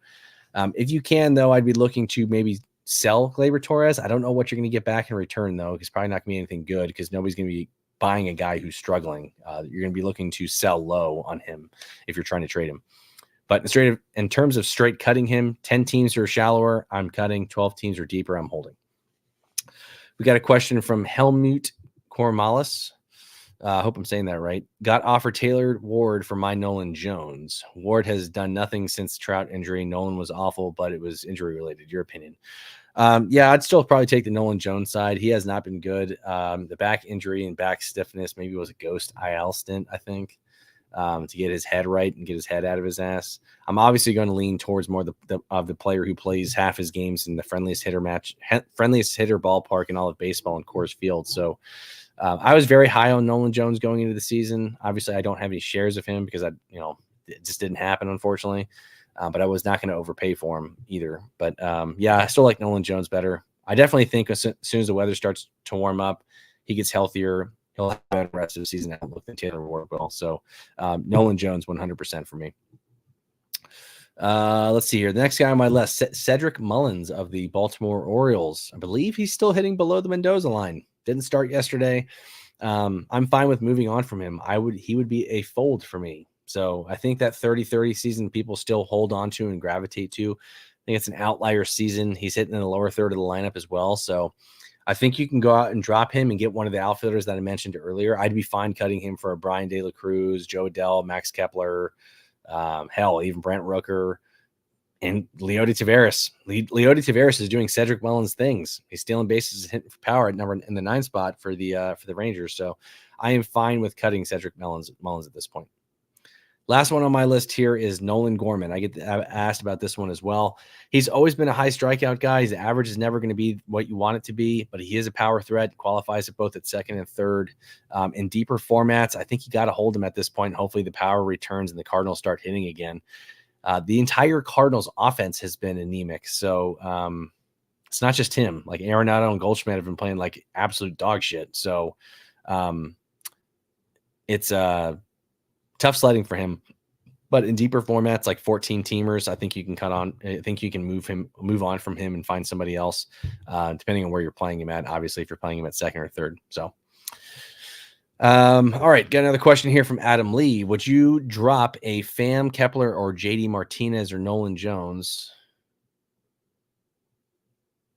if you can, though, I'd be looking to maybe sell Gleyber Torres. I don't know what you're going to get back in return, though. It's probably not going to be anything good because nobody's going to be buying a guy who's struggling. You're going to be looking to sell low on him if you're trying to trade him. But in terms of straight cutting him, 10 teams or shallower, I'm cutting. 12 teams or deeper, I'm holding. We got a question from Helmut Kormalis. I hope I'm saying that right. Got offered Taylor Ward for my Nolan Jones. Ward has done nothing since Trout injury. Nolan was awful, but it was injury related. Your opinion? Yeah, I'd still probably take the Nolan Jones side. He has not been good. The back injury and back stiffness maybe was a ghost IL stint, I think, to get his head right and get his head out of his ass. I'm obviously going to lean towards more of the player who plays half his games in the friendliest hitter ballpark in all of baseball in Coors Field. So I was very high on Nolan Jones going into the season. Obviously, I don't have any shares of him because it just didn't happen, unfortunately. But I was not going to overpay for him either. But yeah, I still like Nolan Jones better. I definitely think as soon as the weather starts to warm up, he gets healthier. He'll have a better rest of the season outlook than Taylor Ward will. So Nolan Jones, 100% for me. Let's see here. The next guy on my list, Cedric Mullins of the Baltimore Orioles. I believe he's still hitting below the Mendoza line. Didn't start yesterday. I'm fine with moving on from him. He would be a fold for me. So I think that 30-30 season people still hold on to and gravitate to. I think it's an outlier season. He's hitting in the lower third of the lineup as well. So I think you can go out and drop him and get one of the outfielders that I mentioned earlier. I'd be fine cutting him for a Brian De La Cruz, Joe Adell, Max Kepler, hell, even Brent Rooker, and Leody Taveras. Leody Taveras is doing Cedric Mullins things. He's stealing bases, hitting for power at in the 9 spot for the Rangers. So I am fine with cutting Cedric Mullins at this point. Last one on my list here is Nolan Gorman. I get asked about this one as well. He's always been a high strikeout guy. His average is never going to be what you want it to be, but he is a power threat, qualifies it both at second and third. In deeper formats, I think you got to hold him at this point. Hopefully the power returns and the Cardinals start hitting again. The entire Cardinals offense has been anemic. So it's not just him. Like Arenado and Goldschmidt have been playing like absolute dog shit. So it's tough sledding for him, but in deeper formats like 14 teamers, I think you can I think you can move on from him and find somebody else, depending on where you're playing him at. Obviously, if you're playing him at second or third. So, all right, got another question here from Adam Lee. Would you drop a Pham, Kepler, or JD Martinez or Nolan Jones?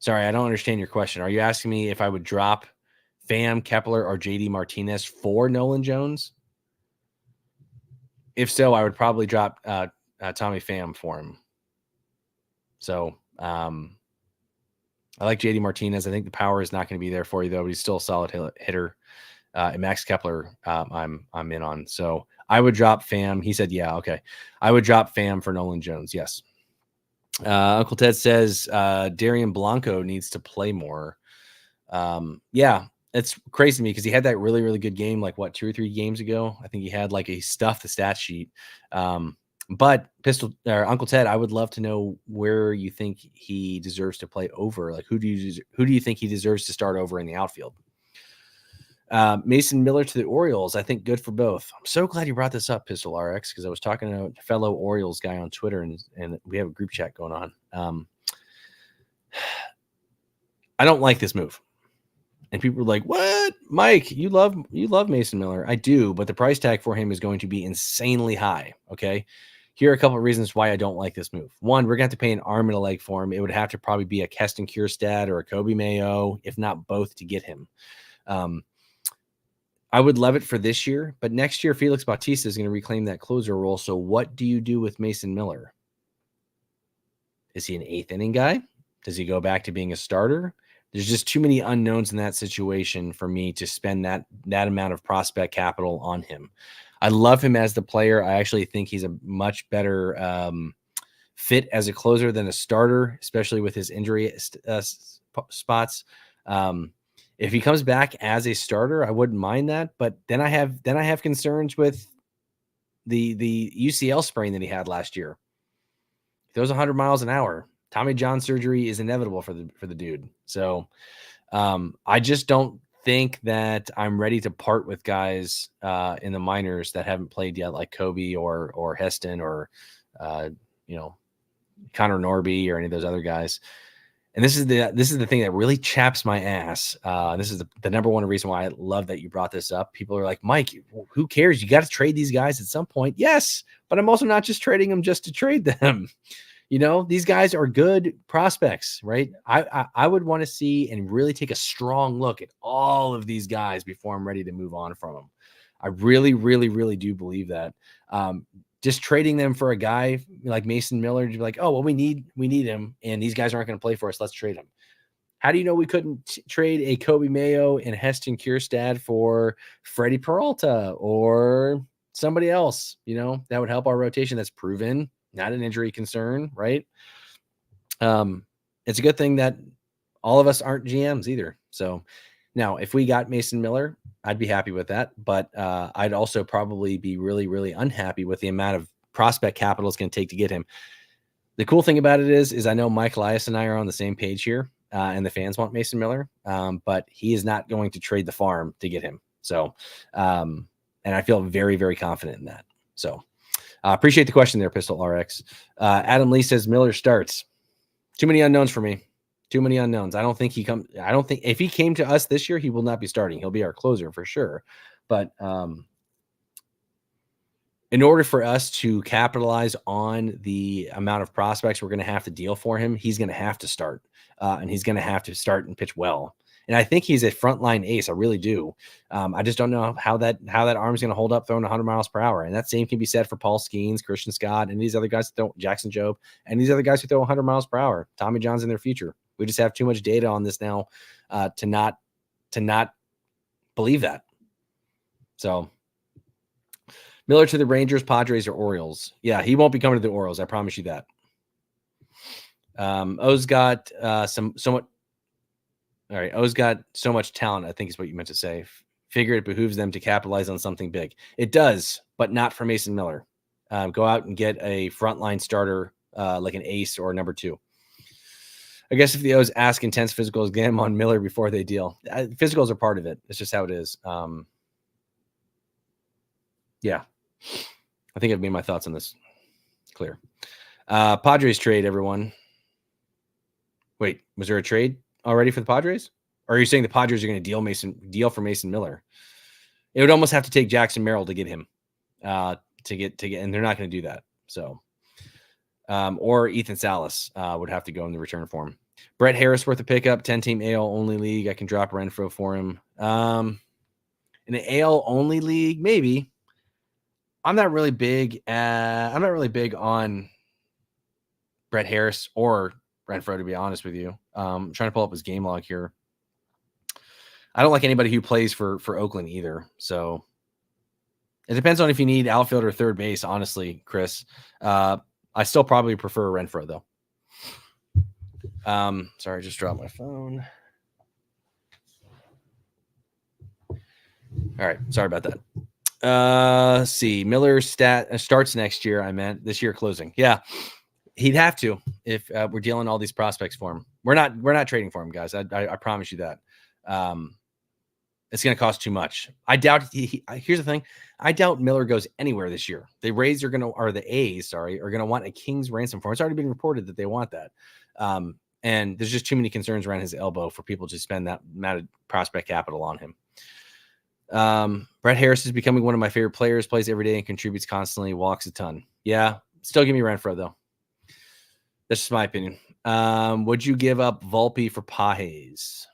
Sorry, I don't understand your question. Are you asking me if I would drop Pham, Kepler, or JD Martinez for Nolan Jones? If so, I would probably drop Tommy Pham for him. So I like JD Martinez. I think the power is not going to be there for you, though, but he's still a solid hitter. And Max Kepler, I'm in on. So I would drop Pham. He said, yeah, okay. I would drop Pham for Nolan Jones. Yes. Uncle Ted says Darian Blanco needs to play more. Yeah. It's crazy to me because he had that really, really good game, like 2 or 3 games ago. I think he had like a stuff the stat sheet. But Uncle Ted, I would love to know where you think he deserves to play over. Like who do you think he deserves to start over in the outfield? Mason Miller to the Orioles. I think good for both. I'm so glad you brought this up, Pistol RX, because I was talking to a fellow Orioles guy on Twitter and we have a group chat going on. I don't like this move. And people were like, what? Mike, you love Mason Miller. I do, but the price tag for him is going to be insanely high. Okay. Here are a couple of reasons why I don't like this move. One, we're going to have to pay an arm and a leg for him. It would have to probably be a Keston Kierstad or a Kobe Mayo, if not both, to get him. I would love it for this year, but next year, Felix Bautista is going to reclaim that closer role. So what do you do with Mason Miller? Is he an 8th inning guy? Does he go back to being a starter? There's just too many unknowns in that situation for me to spend that amount of prospect capital on him. I love him as the player. I actually think he's a much better fit as a closer than a starter, especially with his injury spots. If he comes back as a starter, I wouldn't mind that. But then I have concerns with the UCL sprain that he had last year. He throws 100 miles an hour. Tommy John surgery is inevitable for the dude. So I just don't think that I'm ready to part with guys in the minors that haven't played yet, like Kobe or Heston or Connor Norby or any of those other guys. And this is the thing that really chaps my ass. This is the number one reason why I love that you brought this up. People are like, Mike, who cares? You got to trade these guys at some point. Yes, but I'm also not just trading them just to trade them. These guys are good prospects, right? I would want to see and really take a strong look at all of these guys before I'm ready to move on from them. I really, really, really do believe that. Just trading them for a guy like Mason Miller to be like, oh, well, we need him, and these guys aren't going to play for us. Let's trade him. How do you know we couldn't trade a Kobe Mayo and Heston Kierstad for Freddie Peralta or somebody else? That would help our rotation. That's proven. Not an injury concern, right? It's a good thing that all of us aren't GMs either. So now if we got Mason Miller, I'd be happy with that. But I'd also probably be really, really unhappy with the amount of prospect capital it's going to take to get him. The cool thing about it is I know Mike Elias and I are on the same page here, and the fans want Mason Miller, but he is not going to trade the farm to get him. So, and I feel very, very confident in that. So, appreciate the question there, Pistol RX. Adam Lee says Miller starts. Too many unknowns for me. Too many unknowns. I don't think if he came to us this year, he will not be starting. He'll be our closer for sure. But in order for us to capitalize on the amount of prospects we're going to have to deal for him, he's going to have to start, and he's going to have to start and pitch well. And I think he's a frontline ace. I really do. I just don't know how that arm's going to hold up throwing 100 miles per hour. And that same can be said for Paul Skeens, Christian Scott, and these other guys that throw Jackson Jobe, and these other guys who throw 100 miles per hour. Tommy John's in their future. We just have too much data on this now to not believe that. So Miller to the Rangers, Padres, or Orioles. Yeah, he won't be coming to the Orioles. I promise you that. O's got somewhat. All right, O's got so much talent, I think is what you meant to say. Figure it behooves them to capitalize on something big. It does, but not for Mason Miller. Go out and get a frontline starter like an ace or number 2. I guess if the O's ask intense physicals, get him on Miller before they deal. Physicals are part of it. It's just how it is. Yeah. I think I've made my thoughts on this clear. Padres trade, everyone. Wait, was there a trade already for the Padres? Or are you saying the Padres are going to deal for Mason Miller? It would almost have to take Jackson Merrill to get him to get, and they're not going to do that. So, or Ethan Salas would have to go in the return for him. Brett Harris worth a pickup, 10-team AL only league. I can drop Renfroe for him. In an AL only league, maybe. I'm not really big on Brett Harris or Renfroe, to be honest with you. I'm trying to pull up his game log here. I don't like anybody who plays for Oakland either. So it depends on if you need outfield or third base, honestly, Chris. I still probably prefer Renfroe, though. Sorry, I just dropped my phone. All right, sorry about that. Let's see. Miller starts next year. I meant this year closing. Yeah, he'd have to if we're dealing all these prospects for him. We're not trading for him, guys. I promise you that. It's going to cost too much. I doubt. Here's the thing. I doubt Miller goes anywhere this year. The A's are going to want a king's ransom for him. It's already been reported that they want that. And there's just too many concerns around his elbow for people to spend that amount of prospect capital on him. Brett Harris is becoming one of my favorite players, plays every day and contributes constantly, walks a ton. Yeah, still give me Renfroe, though. That's just my opinion. Would you give up Volpe for Pages?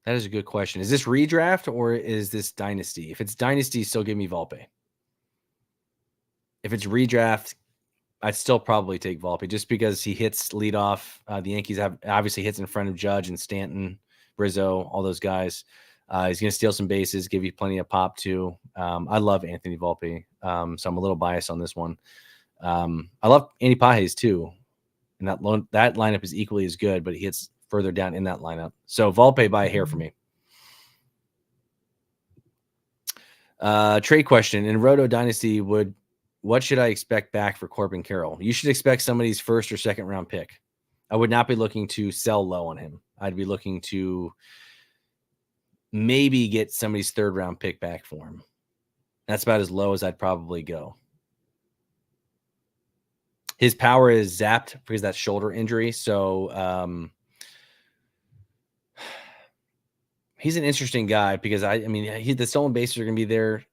That is a good question. Is this redraft or is this dynasty? If it's dynasty, still give me Volpe. If it's redraft, I'd still probably take Volpe just because he hits leadoff. The Yankees obviously hits in front of Judge and Stanton, Rizzo, all those guys. He's going to steal some bases, give you plenty of pop too. I love Anthony Volpe, so I'm a little biased on this one. I love Andy Pages too, and that lineup is equally as good, but he hits further down in that lineup. So Volpe by a hair for me. Trade question in Roto Dynasty: what should I expect back for Corbin Carroll? You should expect somebody's first or second round pick. I would not be looking to sell low on him. I'd be looking to maybe get somebody's third round pick back for him. That's about as low as I'd probably go. His power is zapped because that shoulder injury. So he's an interesting guy because the stolen bases are going to be there.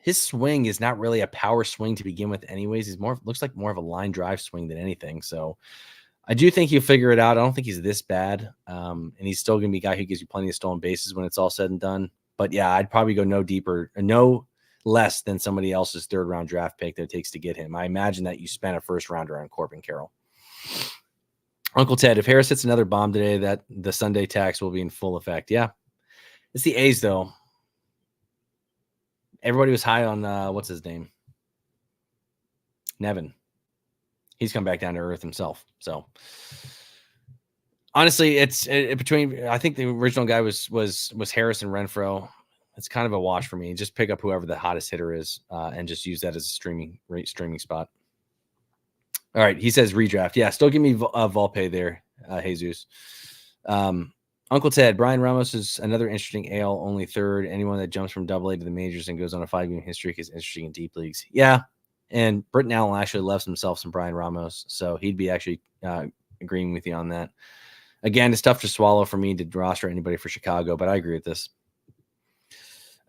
His swing is not really a power swing to begin with anyways. He's looks like more of a line drive swing than anything. So I do think he'll figure it out. I don't think he's this bad. And he's still going to be a guy who gives you plenty of stolen bases when it's all said and done. But yeah, I'd probably go no less than somebody else's third round draft pick that it takes to get him. I imagine that you spent a first rounder on Corbin Carroll. Uncle Ted, if Harris hits another bomb today, that the Sunday tax will be in full effect. Yeah. It's the A's though. Everybody was high on what's his name? Nevin. He's come back down to earth himself. So honestly, it's between. I think the original guy was Harris and Renfroe. It's kind of a wash for me. Just pick up whoever the hottest hitter is and just use that as a streaming spot. All right, he says redraft. Yeah, still give me Volpe there, Jesus. Uncle Ted, Brian Ramos is another interesting AL only third. Anyone that jumps from AA to the majors and goes on a 5-game hit streak is interesting in deep leagues. Yeah, and Britton Allan actually loves himself some Brian Ramos, so he'd be actually agreeing with you on that. Again, it's tough to swallow for me to roster anybody for Chicago, but I agree with this.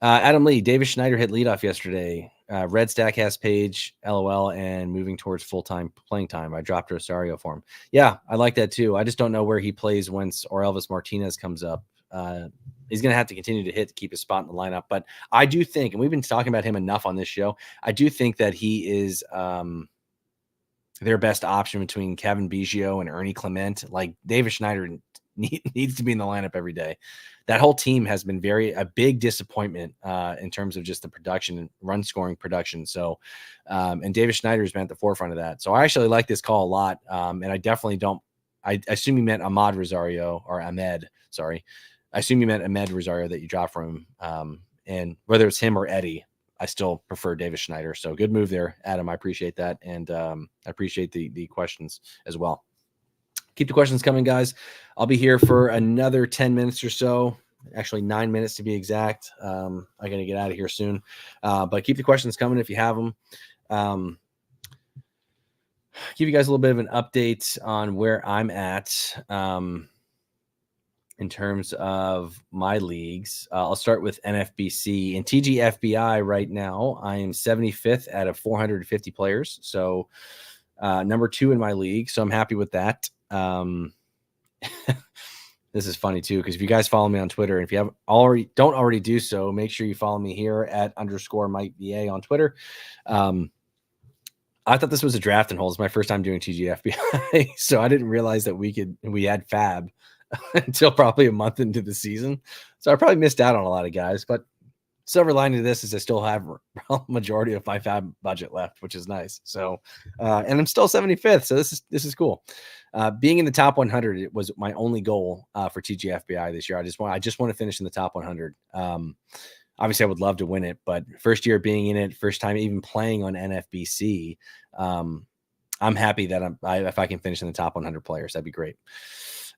Adam Lee, Davis Schneider hit leadoff yesterday. Red Statcast page, LOL, and moving towards full-time playing time. I dropped Rosario for him. Yeah, I like that too. I just don't know where he plays once Elvis Martinez comes up. He's going to have to continue to hit to keep his spot in the lineup. But I do think, and we've been talking about him enough on this show, I do think that he is their best option between Kevin Biggio and Ernie Clement. Like Davis Schneider needs to be in the lineup every day. That whole team has been a big disappointment in terms of just the production and run scoring production. So, and David Schneider has been at the forefront of that. So I actually like this call a lot. And I definitely don't, I assume you meant Ahmed Rosario or Ahmed, sorry. I assume you meant Ahmed Rosario that you dropped from him. And whether it's him or Eddie, I still prefer David Schneider. So good move there, Adam. I appreciate that. And I appreciate the questions as well. Keep the questions coming, guys. I'll be here for another 10 minutes or so. Actually, 9 minutes to be exact. I'm going to get out of here soon. But keep the questions coming if you have them. Give you guys a little bit of an update on where I'm at in terms of my leagues. I'll start with NFBC. In TGFBI right now, I am 75th out of 450 players. So number 2 in my league. So I'm happy with that. This is funny too, because if you guys follow me on Twitter, and if you don't already do so, make sure you follow me here at _MikeVA on Twitter. I thought this was a drafting hole. It's my first time doing TGFBI, so I didn't realize that we had FAAB until probably a month into the season. So I probably missed out on a lot of guys, but silver lining to this is I still have a majority of my FAAB budget left, which is nice. So, and I'm still 75th. So this is cool. Being in the top 100, it was my only goal for TGFBI this year. I just want to finish in the top 100. Obviously I would love to win it, but first year being in it, first time even playing on NFBC, I'm happy that if I can finish in the top 100 players, that'd be great.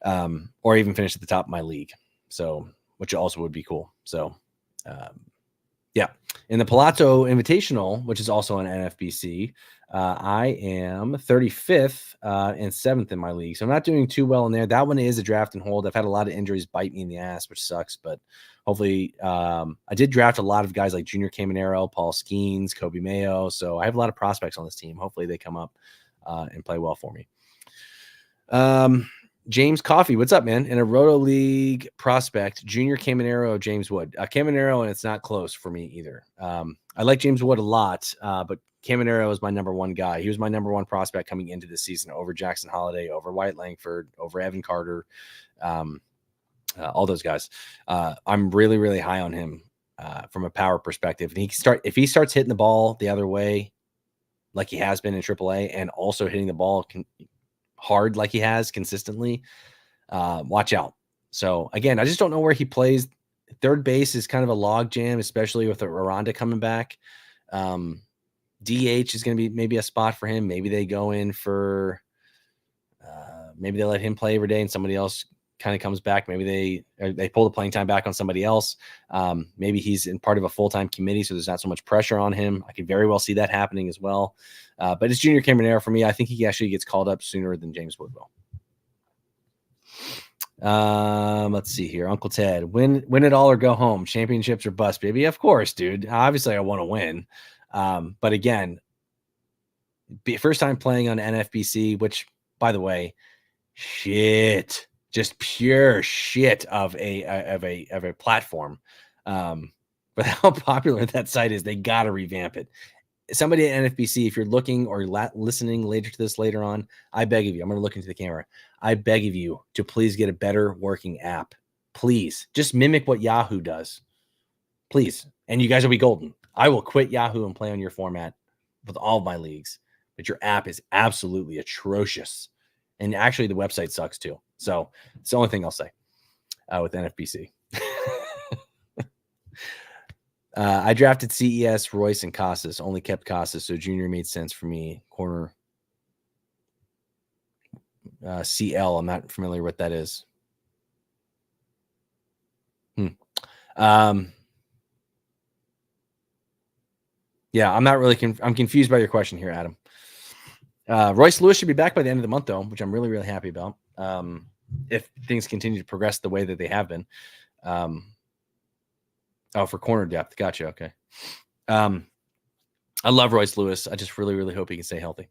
Or even finish at the top of my league. So, which also would be cool. So, yeah, in the Palazzo Invitational, which is also an NFBC, I am 35th and 7th in my league. So I'm not doing too well in there. That one is a draft and hold. I've had a lot of injuries bite me in the ass, which sucks. But hopefully, I did draft a lot of guys like Junior Caminero, Paul Skeens, Kobe Mayo. So I have a lot of prospects on this team. Hopefully they come up and play well for me. James Coffey, what's up, man? In a Roto League prospect, Junior Caminero, James Wood. Caminero, and it's not close for me either. I like James Wood a lot, but Caminero is my number 1 guy. He was my number 1 prospect coming into the season over Jackson Holiday, over Wyatt Langford, over Evan Carter, all those guys. I'm really, really high on him from a power perspective. And if he starts hitting the ball the other way, like he has been in AAA, and also hitting the ball hard like he has consistently, watch out. So again, I just don't know where he plays. Third base is kind of a log jam, especially with Aranda coming back. DH is going to be maybe a spot for him. Maybe they go in for maybe they let him play every day and somebody else kind of comes back. Maybe they pull the playing time back on somebody else. Maybe he's in part of a full-time committee, so there's not so much pressure on him. I could very well see that happening as well. But it's Junior Caminero for me. I think he actually gets called up sooner than James Wood will. Let's see here. Uncle Ted, win it all or go home. Championships or bust, baby. Of course, dude. Obviously I want to win. But again, first time playing on NFBC, which by the way, just pure shit of a platform. But how popular that site is, they got to revamp it. Somebody at NFBC, if you're looking or listening later on, I beg of you, I'm going to look into the camera. I beg of you to please get a better working app. Please just mimic what Yahoo does, please. And you guys will be golden. I will quit Yahoo and play on your format with all of my leagues, but your app is absolutely atrocious. And actually the website sucks too. So it's the only thing I'll say with NFBC. I drafted CES, Royce, and Casas. Only kept Casas, so Junior made sense for me. Corner CL. I'm not familiar what that is. Yeah, I'm not really. I'm confused by your question here, Adam. Royce Lewis should be back by the end of the month, though, which I'm really, really happy about. If things continue to progress the way that they have been. Oh, for corner depth. Gotcha. Okay. I love Royce Lewis. I just really, really hope he can stay healthy.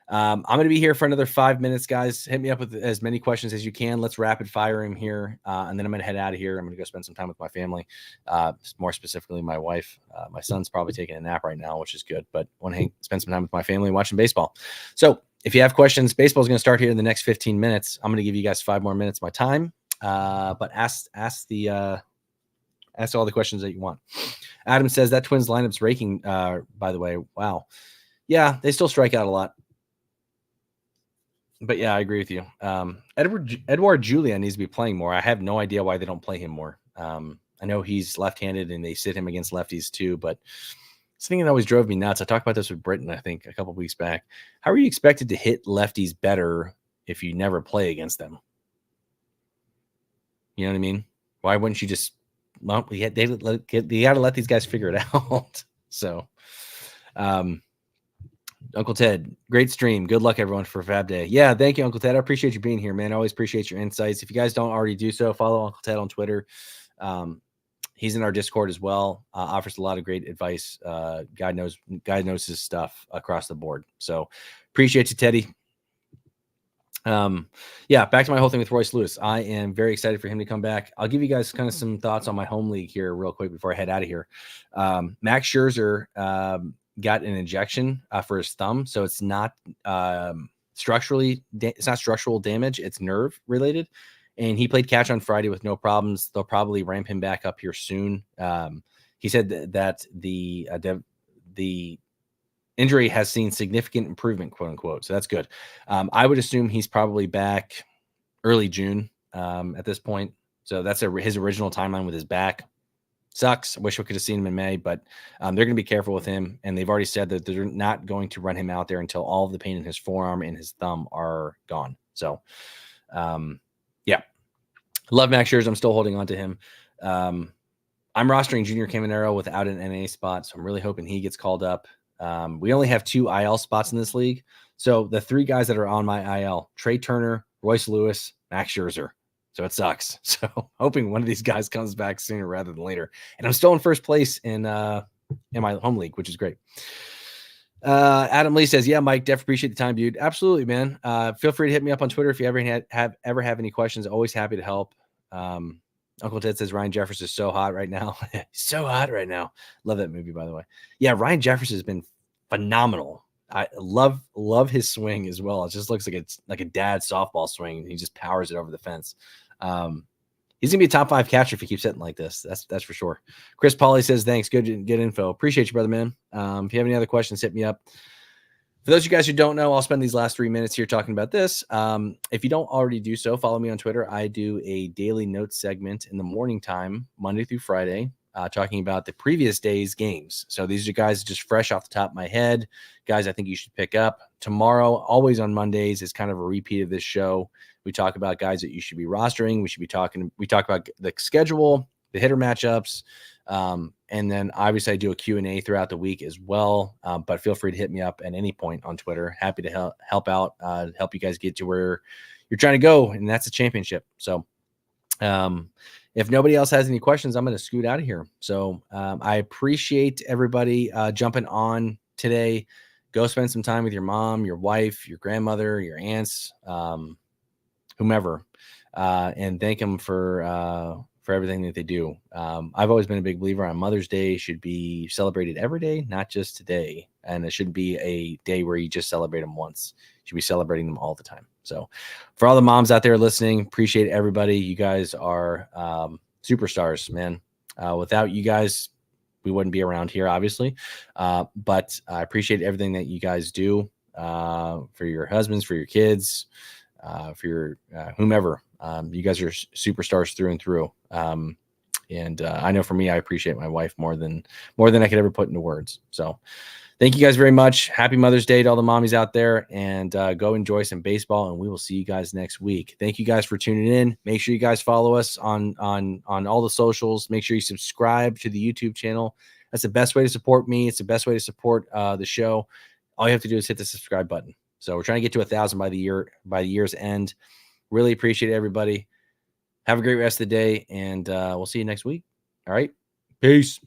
I'm going to be here for another 5 minutes, guys. Hit me up with as many questions as you can. Let's rapid fire him here. And then I'm going to head out of here. I'm going to go spend some time with my family, more specifically my wife. My son's probably taking a nap right now, which is good, but I want to spend some time with my family watching baseball. So if you have questions, baseball is going to start here in the next 15 minutes. I'm going to give you guys 5 more minutes of my time. But ask all the questions that you want. Adam says that Twins lineup's raking, by the way. Wow. Yeah, they still strike out a lot. But yeah, I agree with you. Edouard Julien needs to be playing more. I have no idea why they don't play him more. I know he's left-handed and they sit him against lefties too, but something that always drove me nuts. I talked about this with Britton, I think, a couple of weeks back. How are you expected to hit lefties better if you never play against them? You know what I mean? Why wouldn't you just? Well, you got to let these guys figure it out. So, Uncle Ted, great stream. Good luck, everyone, for Fab Day. Yeah, thank you, Uncle Ted. I appreciate you being here, man. I always appreciate your insights. If you guys don't already do so, follow Uncle Ted on Twitter. He's in our Discord as well. Offers a lot of great advice. God knows his stuff across the board. So appreciate you, Teddy. Yeah, back to my whole thing with Royce Lewis. I am very excited for him to come back. I'll give you guys kind of some thoughts on my home league here real quick before I head out of here. Max Scherzer got an injection for his thumb, so it's not structural damage. It's nerve related. And he played catch on Friday with no problems. They'll probably ramp him back up here soon. He said that the injury has seen significant improvement, quote unquote. So that's good. I would assume he's probably back early June at this point. So that's his original timeline with his back. Sucks. I wish we could have seen him in May, but they're going to be careful with him. And they've already said that they're not going to run him out there until all of the pain in his forearm and his thumb are gone. So, yeah. Love Max Scherzer. I'm still holding on to him. I'm rostering Junior Caminero without an NA spot, so I'm really hoping he gets called up. We only have 2 IL spots in this league. So the 3 guys that are on my IL, Trey Turner, Royce Lewis, Max Scherzer. So it sucks. So hoping one of these guys comes back sooner rather than later. And I'm still in first place in my home league, which is great. Adam Lee says, yeah, Mike, definitely appreciate the time, dude. Absolutely, man. Feel free to hit me up on Twitter if you ever have any questions. Always happy to help. Uncle Ted says Ryan Jeffers is so hot right now. So hot right now. Love that movie, by the way. Yeah, Ryan Jeffers has been phenomenal. I love his swing as well. It just looks like it's like a dad softball swing. He just powers it over the fence. He's gonna be a top 5 catcher if he keeps hitting like this. That's for sure. Chris Pauly says, thanks. Good info. Appreciate you, brother, man. If you have any other questions, hit me up. For those of you guys who don't know, I'll spend these last 3 minutes here talking about this. If you don't already do so, follow me on Twitter. I do a daily notes segment in the morning time, Monday through Friday, talking about the previous day's games. So these are guys just fresh off the top of my head, guys I think you should pick up. Tomorrow, always on Mondays, is kind of a repeat of this show. We talk about guys that you should be rostering. We talk about the schedule, the hitter matchups, and then obviously I do a Q&A throughout the week as well. But feel free to hit me up at any point on Twitter. Happy to help out, help you guys get to where you're trying to go, and that's a championship. So if nobody else has any questions, I'm going to scoot out of here. So I appreciate everybody jumping on today. Go spend some time with your mom, your wife, your grandmother, your aunts, whomever, and thank them for everything that they do. I've always been a big believer on Mother's Day should be celebrated every day, not just today. And it shouldn't be a day where you just celebrate them once. You should be celebrating them all the time. So for all the moms out there listening, appreciate everybody. You guys are superstars, man. Without you guys, we wouldn't be around here, obviously. But I appreciate everything that you guys do for your husbands, for your kids, for your whomever. You guys are superstars through and through. And I know for me, I appreciate my wife more than I could ever put into words. So thank you guys very much. Happy Mother's Day to all the mommies out there, and go enjoy some baseball, and we will see you guys next week. Thank you guys for tuning in. Make sure you guys follow us on all the socials. Make sure you subscribe to the YouTube channel. That's the best way to support me. It's the best way to support the show. All you have to do is hit the subscribe button. So we're trying to get to 1,000 by the year's end. Really appreciate everybody. Have a great rest of the day, and we'll see you next week. All right. Peace.